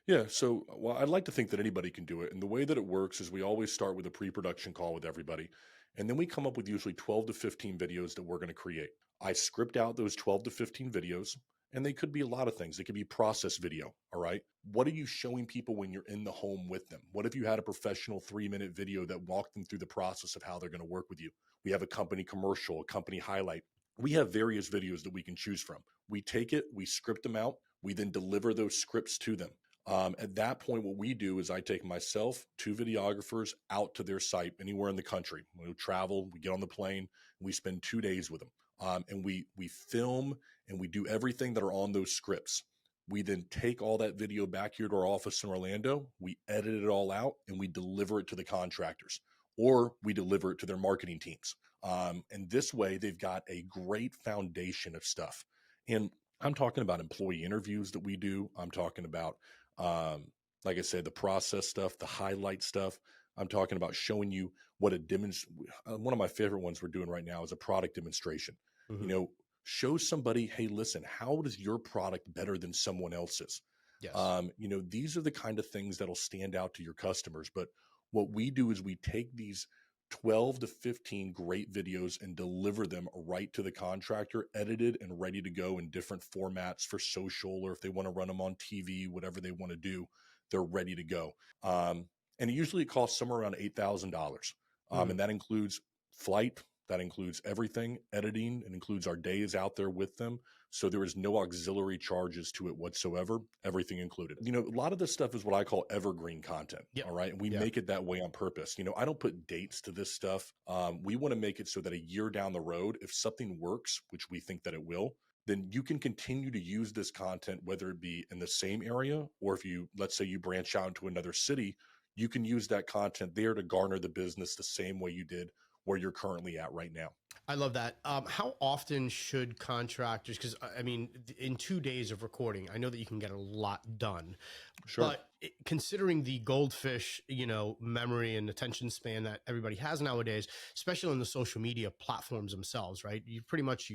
Yeah. So, well, I'd like to think that anybody can do it. And the way that it works is we always start with a pre-production call with everybody. And then we come up with usually 12 to 15 videos that we're going to create. I script out those 12 to 15 videos. And they could be a lot of things. They could be process video. All right. What are you showing people when you're in the home with them? What if you had a professional 3-minute video that walked them through the process of how they're going to work with you? We have a company commercial, a company highlight. We have various videos that we can choose from. We take it, we script them out. We then deliver those scripts to them. At that point, what we do is I take myself, 2 videographers out to their site anywhere in the country. We travel, we get on the plane, and we spend 2 days with them. And we film and we do everything that are on those scripts. We then take all that video back here to our office in Orlando. We edit it all out and we deliver it to the contractors, or we deliver it to their marketing teams. And this way they've got a great foundation of stuff. And I'm talking about employee interviews that we do. I'm talking about, like I said, the process stuff, the highlight stuff. I'm talking about showing you what one of my favorite ones we're doing right now is a product demonstration. You Hmm. know, show somebody, hey, listen, how is your product better than someone else's? Yes. You know, these are the kind of things that'll stand out to your customers. But what we do is we take these 12 to 15 great videos and deliver them right to the contractor, edited and ready to go in different formats for social, or if they want to run them on TV, whatever they want to do, they're ready to go. Um, and usually it costs somewhere around $8,000. Hmm. And that includes flight, that includes everything, editing, it includes our days out there with them. So there is no auxiliary charges to it whatsoever, everything included. You know, a lot of this stuff is what I call evergreen content. Yep. All right. And we Yeah. make it that way on purpose. You know, I don't put dates to this stuff. We want to make it so that a year down the road, if something works, which we think that it will, then you can continue to use this content, whether it be in the same area, or if you, let's say you branch out into another city, you can use that content there to garner the business the same way you did where you're currently at right now. I love that. How often should contractors, because I mean, in 2 days of recording, I know that you can get a lot done, Sure. but considering the goldfish, memory and attention span that everybody has nowadays, especially on the social media platforms themselves, right? You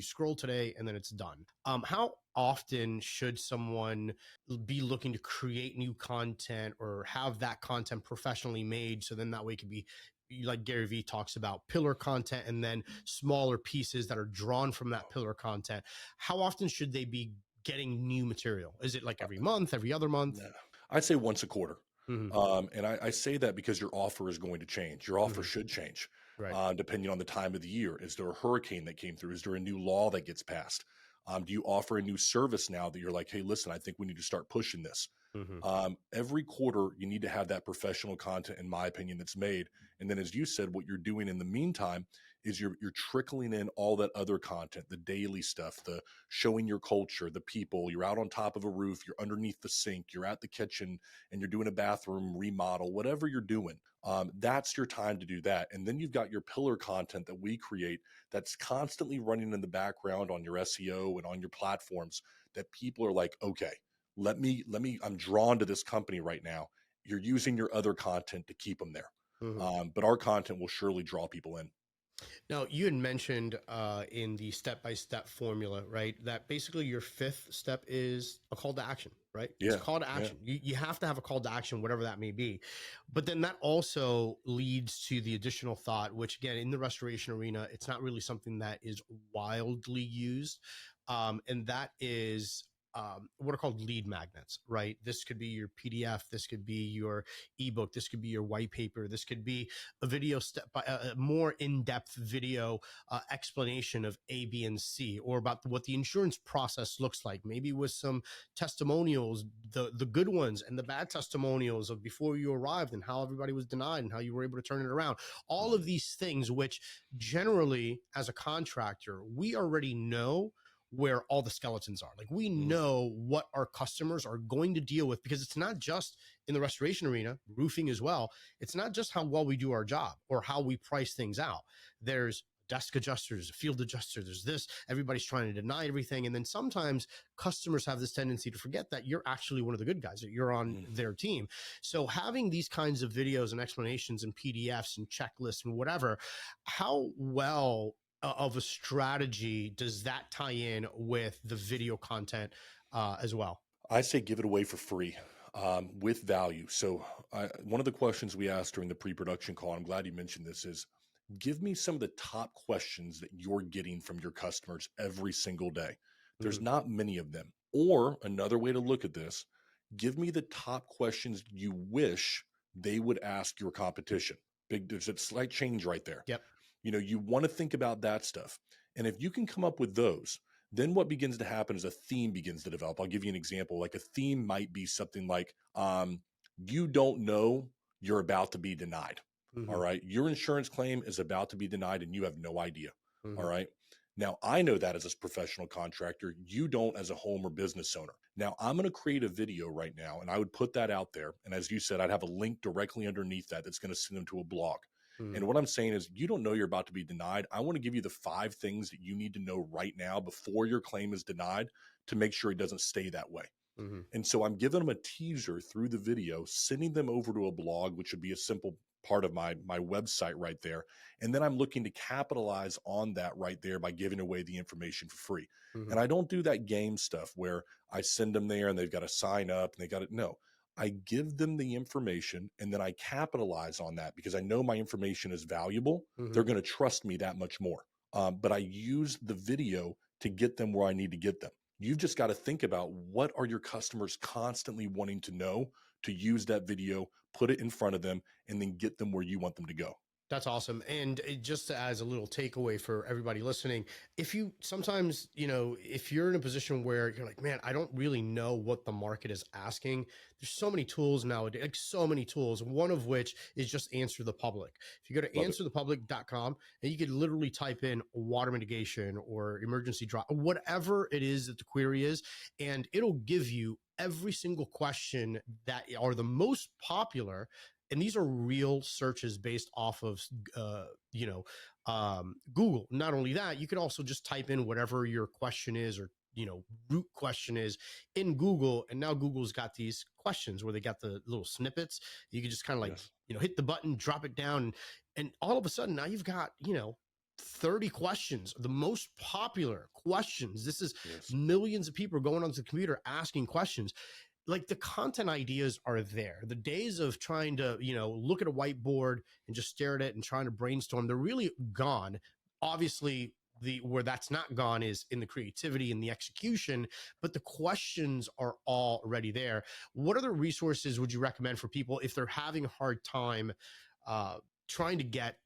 scroll today and then it's done. How often should someone be looking to create new content or have that content professionally made? So then that way it could be, like Gary Vee talks about, pillar content and then smaller pieces that are drawn from that pillar content. How often should they be getting new material? Is it like every month, every other month? No. I'd say once a quarter. Hmm. And I say that because your offer is going to change. Your offer Hmm. should change Right. depending on the time of the year. Is there a hurricane that came through? Is there a new law that gets passed? Do you offer a new service now that you're like, hey, listen, I think we need to start pushing this? Hmm. Every quarter, you need to have that professional content, in my opinion, that's made. And then, as you said, what you're doing in the meantime is you're trickling in all that other content, the daily stuff, the showing your culture, the people. You're out on top of a roof, you're underneath the sink, you're at the kitchen, and you're doing a bathroom remodel, whatever you're doing. That's your time to do that. And then you've got your pillar content that we create that's constantly running in the background on your SEO and on your platforms that people are like, okay, I'm drawn to this company right now. You're using your other content to keep them there. Hmm. But our content will surely draw people in. Now, you had mentioned in the step-by-step formula, right, that basically your fifth step is a call to action, right? It's a Yeah. call to Yeah. action. You have to have a call to action, whatever that may be. But then that also leads to the additional thought, which again, in the restoration arena, it's not really something that is wildly used. And that is what are called lead magnets, right? This could be your PDF. This could be your ebook. This could be your white paper. This could be a video step by a more in-depth video explanation of A, B, and C, or about what the insurance process looks like, maybe with some testimonials, the good ones and the bad testimonials of before you arrived and how everybody was denied and how you were able to turn it around. All of these things, which generally as a contractor, we already know where all the skeletons are. Like we know what our customers are going to deal with, because it's not just in the restoration arena, roofing as well. It's not just how well we do our job or how we price things out. There's desk adjusters, field adjusters, there's this, everybody's trying to deny everything. And then sometimes customers have this tendency to forget that you're actually one of the good guys, that you're on their team. So having these kinds of videos and explanations and PDFs and checklists and whatever, how well of a strategy does that tie in with the video content as well? I say give it away for free with value. So one of the questions we asked during the pre-production call, I'm glad you mentioned this, is give me some of the top questions that you're getting from your customers every single day. There's not many of them. Or another way to look at this, give me the top questions you wish they would ask your competition. There's a slight change right there. Yep. You know, you want to think about that stuff. And if you can come up with those, then what begins to happen is a theme begins to develop. I'll give you an example. Like a theme might be something like, you don't know you're about to be denied. All right. Your insurance claim is about to be denied and you have no idea. All right. Now, I know that as a professional contractor, you don't as a home or business owner. Now, I'm going to create a video right now and I would put that out there. And as you said, I'd have a link directly underneath that that's going to send them to a blog. And what I'm saying is, you don't know you're about to be denied. I want to give you the 5 things that you need to know right now before your claim is denied to make sure it doesn't stay that way. And so I'm giving them a teaser through the video, sending them over to a blog, which would be a simple part of my website right there. And then I'm looking to capitalize on that right there by giving away the information for free. Mm-hmm. And I don't do that game stuff where I send them there and they've got to sign up and they got to, no, I give them the information and then I capitalize on that because I know my information is valuable. Mm-hmm. They're going to trust me that much more. But I use the video to get them where I need to get them. You've just got to think about what are your customers constantly wanting to know, to use that video, put it in front of them, and then get them where you want them to go. That's awesome. And just as a little takeaway for everybody listening, if you sometimes, if you're in a position where you're like, man, I don't really know what the market is asking, there's so many tools nowadays, like so many tools, one of which is just Answer the Public. If you go to answerthepublic.com and you could literally type in water mitigation or emergency drop, whatever it is that the query is, and it'll give you every single question that are the most popular. And these are real searches based off of, Google. Not only that, you can also just type in whatever your question is or, root question is in Google. And now Google's got these questions where they got the little snippets. You can just kind of like, hit the button, drop it down. And all of a sudden now you've got, 30 questions, the most popular questions. This is millions of people going onto the computer asking questions. Like the content ideas are there. The days of trying to, look at a whiteboard and just stare at it and trying to brainstorm, they're really gone. Obviously, where that's not gone is in the creativity and the execution, but the questions are already there. What other resources would you recommend for people if they're having a hard time trying to get,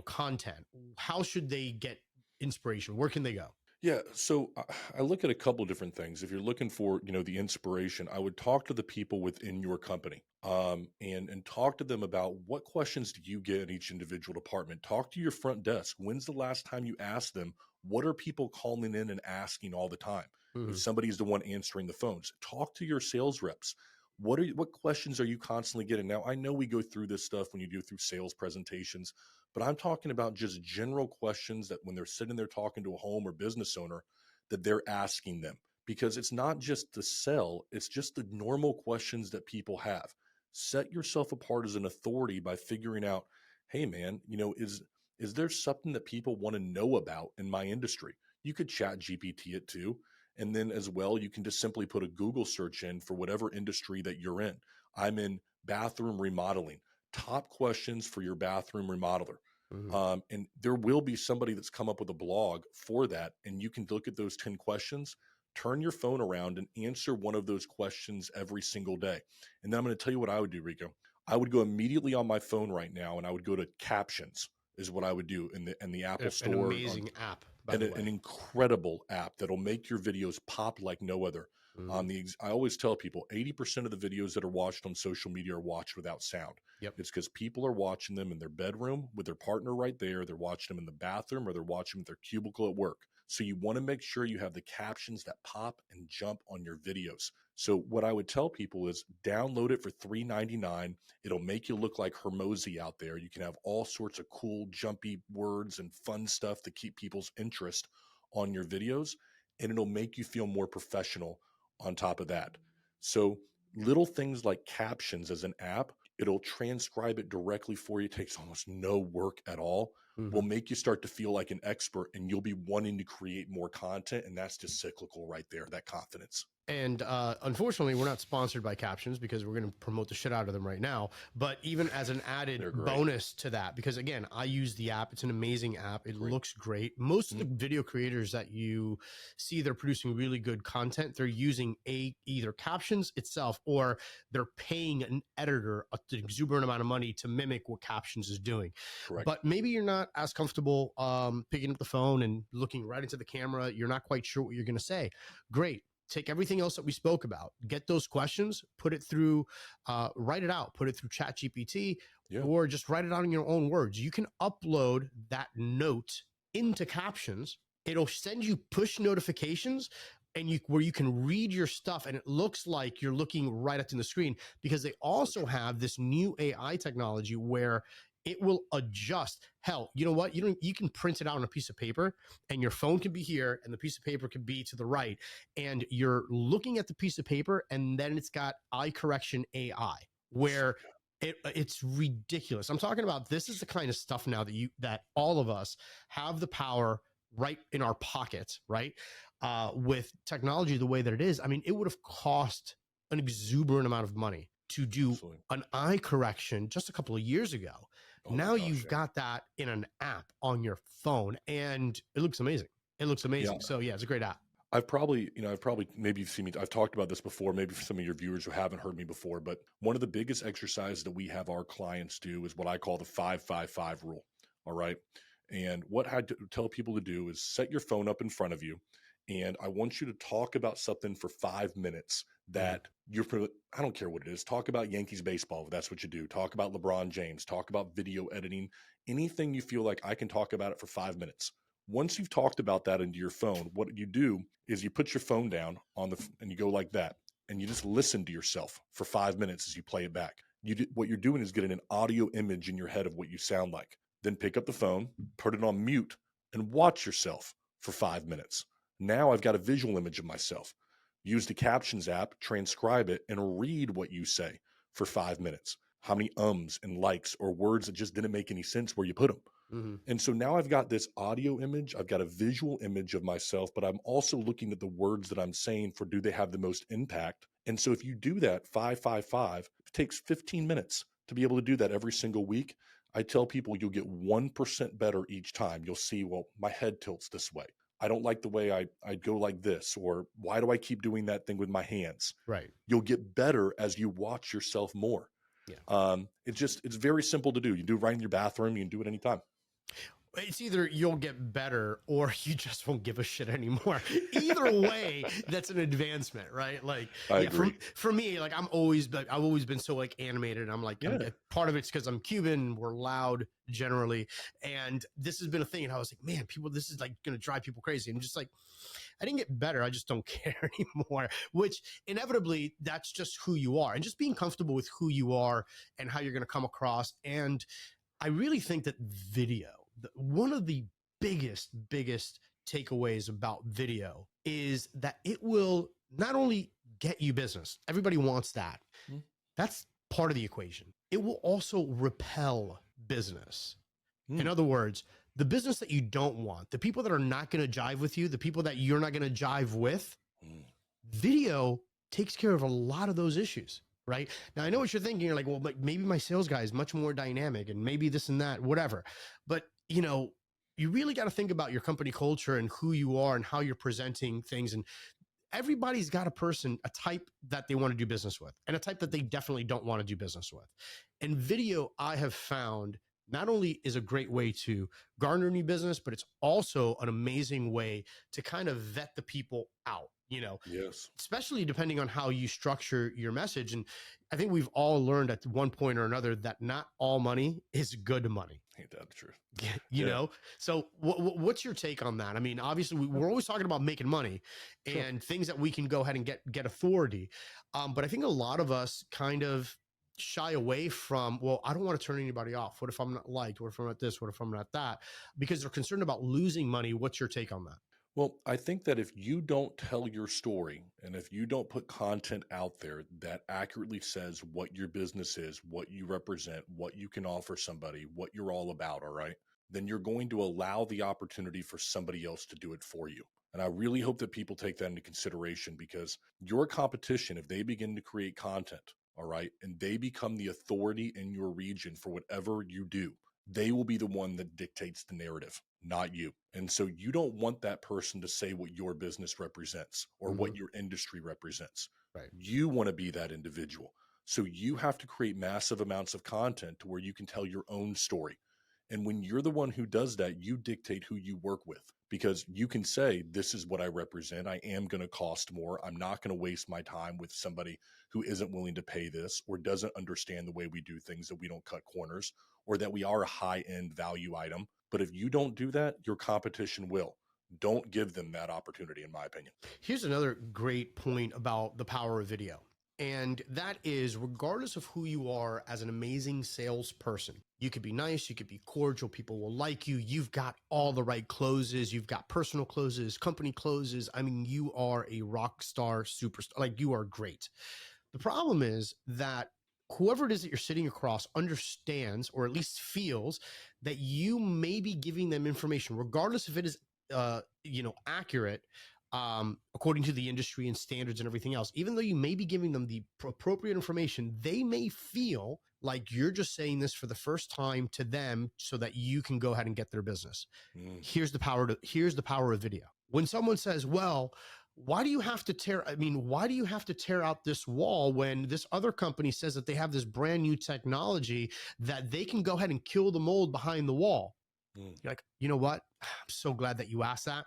content? How should they get inspiration? Where can they go? Yeah, so I look at a couple of different things. If you're looking for, the inspiration, I would talk to the people within your company, and talk to them about what questions do you get in each individual department. Talk to your front desk. When's the last time you asked them, what are people calling in and asking all the time? Mm-hmm. If somebody's the one answering the phones, talk to your sales reps. What questions are you constantly getting? Now, I know we go through this stuff when you do through sales presentations, but I'm talking about just general questions that when they're sitting there talking to a home or business owner, that they're asking them, because it's not just the sell, it's just the normal questions that people have. Set yourself apart as an authority by figuring out, hey man, is there something that people want to know about in my industry? You could chat GPT it too. And then as well, you can just simply put a Google search in for whatever industry that you're in. I'm in bathroom remodeling. Top questions for your bathroom remodeler. Mm-hmm. And there will be somebody that's come up with a blog for that. And you can look at those 10 questions, turn your phone around and answer one of those questions every single day. And then I'm going to tell you what I would do, Rico. I would go immediately on my phone right now and I would go to captions is what I would do in the Apple Store. An amazing app. And an incredible app that'll make your videos pop like no other. Mm-hmm. I always tell people 80% of the videos that are watched on social media are watched without sound. Yep. It's because people are watching them in their bedroom with their partner right there. They're watching them in the bathroom or they're watching them at their cubicle at work. So you want to make sure you have the captions that pop and jump on your videos. So what I would tell people is download it for $3.99. It'll make you look like Hermosi out there. You can have all sorts of cool, jumpy words and fun stuff to keep people's interest on your videos. And it'll make you feel more professional on top of that. So little things like captions as an app, it'll transcribe it directly for you. It takes almost no work at all. Mm-hmm. Will make you start to feel like an expert and you'll be wanting to create more content. And that's just cyclical right there, that confidence. And unfortunately, we're not sponsored by Captions because we're going to promote the shit out of them right now. But even as an added bonus to that, because again, I use the app. It's an amazing app. It looks great. Most of the video creators that you see, they're producing really good content. They're using either Captions itself or they're paying an editor an exuberant amount of money to mimic what Captions is doing. Correct. But maybe you're not as comfortable picking up the phone and looking right into the camera. You're not quite sure what you're going to say. Great. Take everything else that we spoke about, get those questions, put it through, write it out, put it through ChatGPT, or just write it out in your own words. You can upload that note into Captions. It'll send you push notifications where you can read your stuff and it looks like you're looking right up in the screen, because they also have this new AI technology where it will adjust. Hell, you know what? You can print it out on a piece of paper and your phone can be here and the piece of paper can be to the right. And you're looking at the piece of paper and then it's got eye correction AI where It's ridiculous. I'm talking about, this is the kind of stuff now that all of us have the power right in our pockets, right? With technology the way that it is, I mean, it would have cost an exuberant amount of money to do Absolutely. an eye correction just a couple of years ago. Oh my Now gosh, you've yeah. got that in an app on your phone, and it looks amazing. It looks amazing. Yeah. So yeah, it's a great app. I've probably, maybe you've seen me, I've talked about this before, maybe for some of your viewers who haven't heard me before, but one of the biggest exercises that we have our clients do is what I call the 5-5-5 rule. All right. And what I tell people to do is set your phone up in front of you. And I want you to talk about something for 5 minutes that I don't care what it is. Talk about Yankees baseball, if that's what you do. Talk about LeBron James. Talk about video editing. Anything you feel like I can talk about it for 5 minutes. Once you've talked about that into your phone, what you do is you put your phone down and you go like that, and you just listen to yourself for 5 minutes as you play it back. What you're doing is getting an audio image in your head of what you sound like. Then pick up the phone, put it on mute, and watch yourself for 5 minutes. Now I've got a visual image of myself. Use the captions app, transcribe it, and read what you say for 5 minutes. How many ums and likes or words that just didn't make any sense where you put them. Mm-hmm. And so now I've got this audio image, I've got a visual image of myself, but I'm also looking at the words that I'm saying for, do they have the most impact? And so if you do that 5-5-5, it takes 15 minutes to be able to do that every single week. I tell people you'll get 1% better each time. You'll see, well, my head tilts this way. I don't like the way I go like this, or why do I keep doing that thing with my hands? Right. You'll get better as you watch yourself more. Yeah. It's very simple to do. You do it right in your bathroom. You can do it anytime. It's either you'll get better or you just won't give a shit anymore. Either way, that's an advancement, right? Like, I agree. For me, like I've always been so like animated. I'm like, part of it's because I'm Cuban. We're loud generally, and this has been a thing. And I was like, man, this is like going to drive people crazy. And I'm just like, I didn't get better. I just don't care anymore. Which inevitably, that's just who you are, and just being comfortable with who you are and how you're going to come across. And I really think that video, one of the biggest takeaways about video is that it will not only get you business. Everybody wants that. Mm-hmm. That's part of the equation. It will also repel business. Mm. In other words, the business that you don't want, the people that are not going to jive with you, the people that you're not going to jive with, video takes care of a lot of those issues. Right now, I know what you're thinking. You're like, well, maybe my sales guy is much more dynamic and maybe this and that, whatever. But, you really got to think about your company culture and who you are and how you're presenting things. And everybody's got a type that they want to do business with, and a type that they definitely don't want to do business with. And video, I have found, not only is a great way to garner new business, but it's also an amazing way to kind of vet the people out. Yes, especially depending on how you structure your message. And I think we've all learned at one point or another that not all money is good money. Ain't that the truth? You know? So what's your take on that? I mean, obviously we're always talking about making money and things that we can go ahead and get authority. But I think a lot of us kind of shy away from, well, I don't want to turn anybody off. What if I'm not liked? What if I'm not this? What if I'm not that? Because they're concerned about losing money. What's your take on that? Well, I think that if you don't tell your story and if you don't put content out there that accurately says what your business is, what you represent, what you can offer somebody, what you're all about, all right, then you're going to allow the opportunity for somebody else to do it for you. And I really hope that people take that into consideration, because your competition, if they begin to create content, all right, and they become the authority in your region for whatever you do, they will be the one that dictates the narrative, not you. And so you don't want that person to say what your business represents or what your industry represents. Right. You want to be that individual. So you have to create massive amounts of content to where you can tell your own story. And when you're the one who does that, you dictate who you work with, because you can say, this is what I represent. I am going to cost more. I'm not going to waste my time with somebody who isn't willing to pay this or doesn't understand the way we do things, that we don't cut corners, or that we are a high-end value item. But if you don't do that, your competition will. Don't give them that opportunity, in my opinion. Here's another great point about the power of video. And that is, regardless of who you are as an amazing salesperson, you could be nice, you could be cordial, people will like you. You've got all the right closes. You've got personal closes, company closes. I mean, you are a rock star, superstar. Like, you are great. The problem is that whoever it is that you're sitting across understands, or at least feels, that you may be giving them information, regardless if it is, accurate, according to the industry and standards and everything else. Even though you may be giving them the appropriate information, they may feel like you're just saying this for the first time to them so that you can go ahead and get their business. Here's the power of video. When someone says, well, why do you have to tear out this wall when this other company says that they have this brand new technology that they can go ahead and kill the mold behind the wall? You're like, you know what? I'm so glad that you asked that.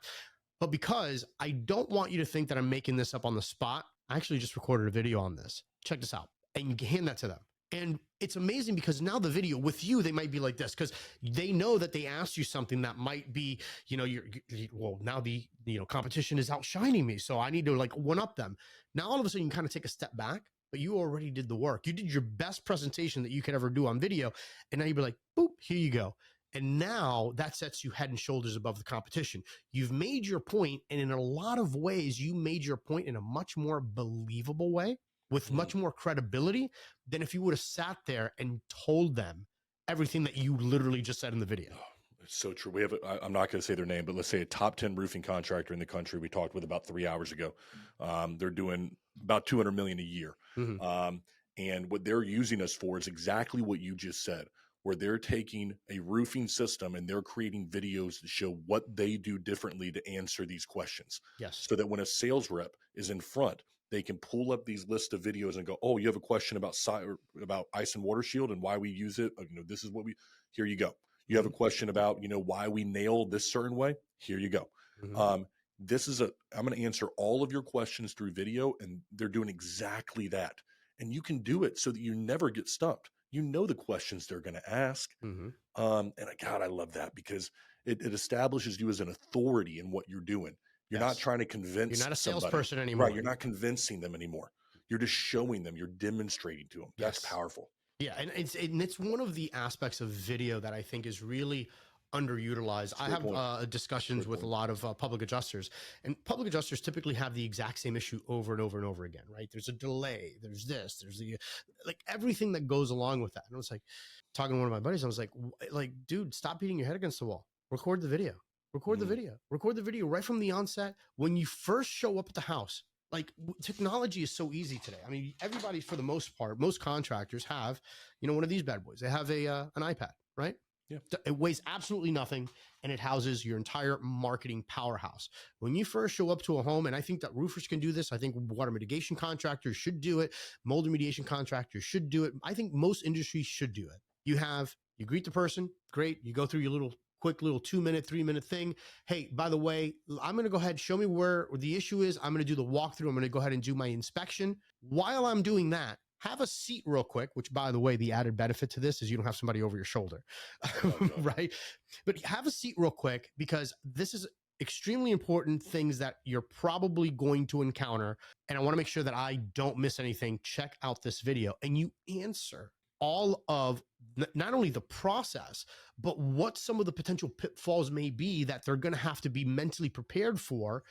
But because I don't want you to think that I'm making this up on the spot, I actually just recorded a video on this. Check this out. And you hand that to them. And it's amazing because now the video with you, they might be like this because they know that they asked you something that might be, now the competition is outshining me. So I need to like one up them. Now, all of a sudden you can kind of take a step back, but you already did the work. You did your best presentation that you could ever do on video. And now you'd be like, boop, here you go. And now that sets you head and shoulders above the competition. You've made your point, and in a lot of ways, you made your point in a much more believable way with much more credibility than if you would have sat there and told them everything that you literally just said in the video. It's so true. We have, I'm not going to say their name, but let's say a top 10 roofing contractor in the country we talked with about 3 hours ago. They're doing about $200 million a year. And what they're using us for is exactly what you just said, where they're taking a roofing system and they're creating videos to show what they do differently to answer these questions. Yes. So that when a sales rep is in front, they can pull up these lists of videos and go, oh, you have a question about ice and water shield and why we use it. This is what here you go. You have a question about, why we nail this certain way. Here you go. I'm going to answer all of your questions through video, and they're doing exactly that. And you can do it so that you never get stumped. You know the questions they're going to ask. And I love that because it establishes you as an authority in what you're doing. You're not trying to convince. You're not a somebody. salesperson anymore. Right. You're not convincing them anymore. You're just showing them. You're demonstrating to them. That's powerful. Yeah. And it's one of the aspects of video that I think is really underutilized. I have discussions with a lot of public adjusters, and public adjusters typically have the exact same issue over and over and over again, right? There's a delay, there's this, there's everything that goes along with that. And I was like, talking to one of my buddies, I was like, dude, stop beating your head against the wall. Record the video. Record the video right from the onset. When you first show up at the house, technology is so easy today. I mean, everybody, for the most part, most contractors have, one of these bad boys. They have an iPad, right? Yeah. It weighs absolutely nothing, and it houses your entire marketing powerhouse. When you first show up to a home, and I think that roofers can do this, I think water mitigation contractors should do it, mold remediation contractors should do it. I think most industries should do it. You greet the person, great. You go through your quick 2-minute, 3-minute thing. Hey, by the way, I'm going to go ahead, show me where the issue is. I'm going to do the walkthrough. I'm going to go ahead and do my inspection. While I'm doing that, have a seat real quick, which, by the way, the added benefit to this is you don't have somebody over your shoulder, right? But have a seat real quick, because this is extremely important things that you're probably going to encounter. And I want to make sure that I don't miss anything. Check out this video, and you answer all of not only the process, but what some of the potential pitfalls may be that they're going to have to be mentally prepared for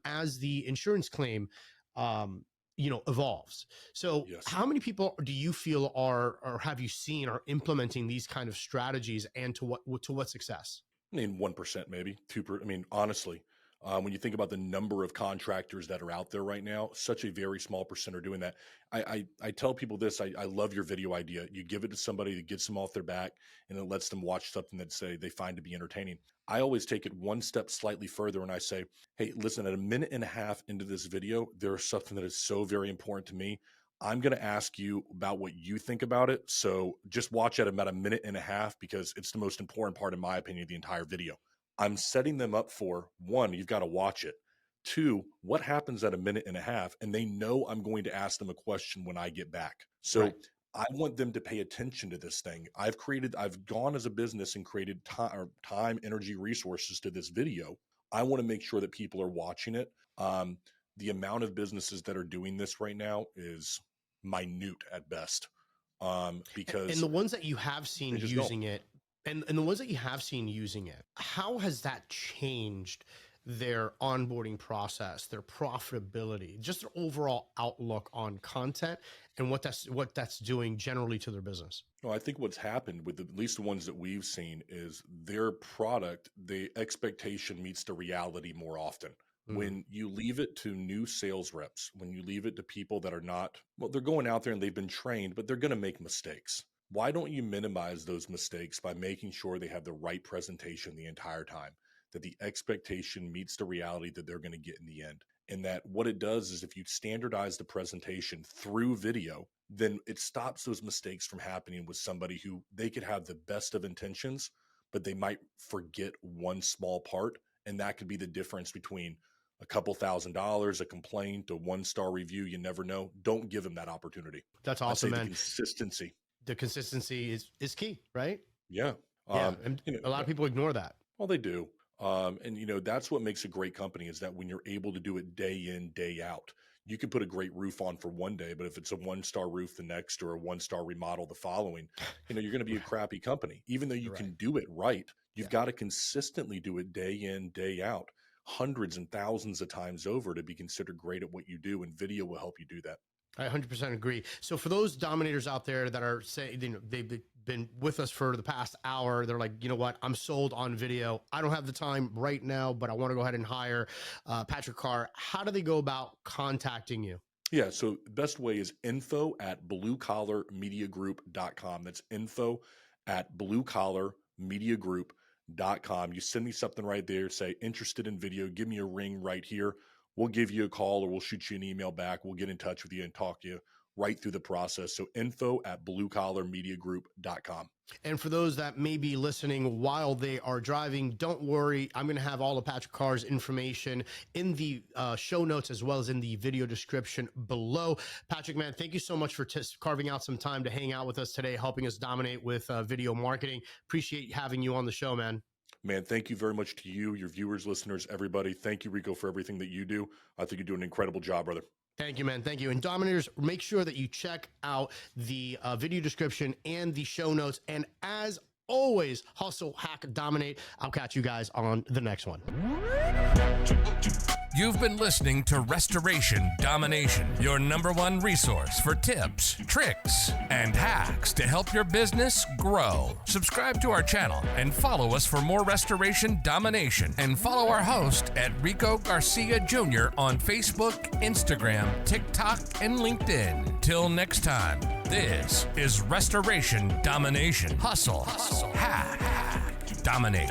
as the insurance claim evolves. So how many people do you feel or have you seen are implementing these kind of strategies, and to what success? I mean, 1%, maybe 2%. I mean, honestly, when you think about the number of contractors that are out there right now, such a very small percent are doing that. I tell people this, I love your video idea. You give it to somebody that gets them off their back, and it lets them watch something that they find to be entertaining. I always take it one step slightly further, and I say, hey, listen, at 1.5 minutes into this video, there's something that is so very important to me. I'm going to ask you about what you think about it. So just watch at about 1.5 minutes, because it's the most important part, in my opinion, of the entire video. I'm setting them up for, 1, you've got to watch it. 2, what happens at 1.5 minutes? And they know I'm going to ask them a question when I get back. So I want them to pay attention to this thing. I've gone as a business and created time, energy, resources to this video. I want to make sure that people are watching it. The amount of businesses that are doing this right now is minute at best. Because and the ones that you have seen using it, and the ones that you have seen using it, how has that changed their onboarding process, their profitability, just their overall outlook on content and what that's doing generally to their business? Well, I think what's happened with at least the ones that we've seen is their product, the expectation meets the reality more often. When you leave it to new sales reps, when you leave it to people that are not, well, they're going out there and they've been trained, but they're going to make mistakes. Why don't you minimize those mistakes by making sure they have the right presentation the entire time, that the expectation meets the reality that they're going to get in the end? And that what it does is if you standardize the presentation through video, then it stops those mistakes from happening with somebody who they could have the best of intentions, but they might forget one small part. And that could be the difference between a couple $1,000, a complaint, a 1-star review. You never know. Don't give them that opportunity. That's awesome, man. Consistency. The consistency is key, right? Yeah. And a lot of people ignore that. Well, they do. And that's what makes a great company is that when you're able to do it day in, day out, you can put a great roof on for one day, but if it's a 1-star roof the next or a 1-star remodel the following, you're going to be a crappy company. Even though you can do it right, you've got to consistently do it day in, day out, hundreds and thousands of times over to be considered great at what you do. And video will help you do that. I 100% agree. So for those dominators out there that are saying, they've been with us for the past hour, they're like, you know what, I'm sold on video. I don't have the time right now, but I want to go ahead and hire Patrick Carr. How do they go about contacting you? Yeah. So the best way is info@bluecollarmediagroup.com. That's info@bluecollarmediagroup.com. You send me something right there, say interested in video, give me a ring right here. We'll give you a call or we'll shoot you an email back. We'll get in touch with you and talk to you right through the process. So info@bluecollarmediagroup.com. And for those that may be listening while they are driving, don't worry. I'm going to have all of Patrick Carr's information in the show notes as well as in the video description below. Patrick, man, thank you so much for carving out some time to hang out with us today, helping us dominate with video marketing. Appreciate having you on the show, man. Man, thank you very much to you, your viewers, listeners, everybody. Thank you, Rico, for everything that you do. I think you do an incredible job, brother. Thank you, man. Thank you. And Dominators, make sure that you check out the video description and the show notes. And as always, hustle, hack, dominate. I'll catch you guys on the next one. You've been listening to Restoration Domination, your #1 resource for tips, tricks, and hacks to help your business grow. Subscribe to our channel and follow us for more Restoration Domination. And follow our host at Rico Garcia Jr. on Facebook, Instagram, TikTok, and LinkedIn. Till next time, this is Restoration Domination. Hustle, hack, dominate.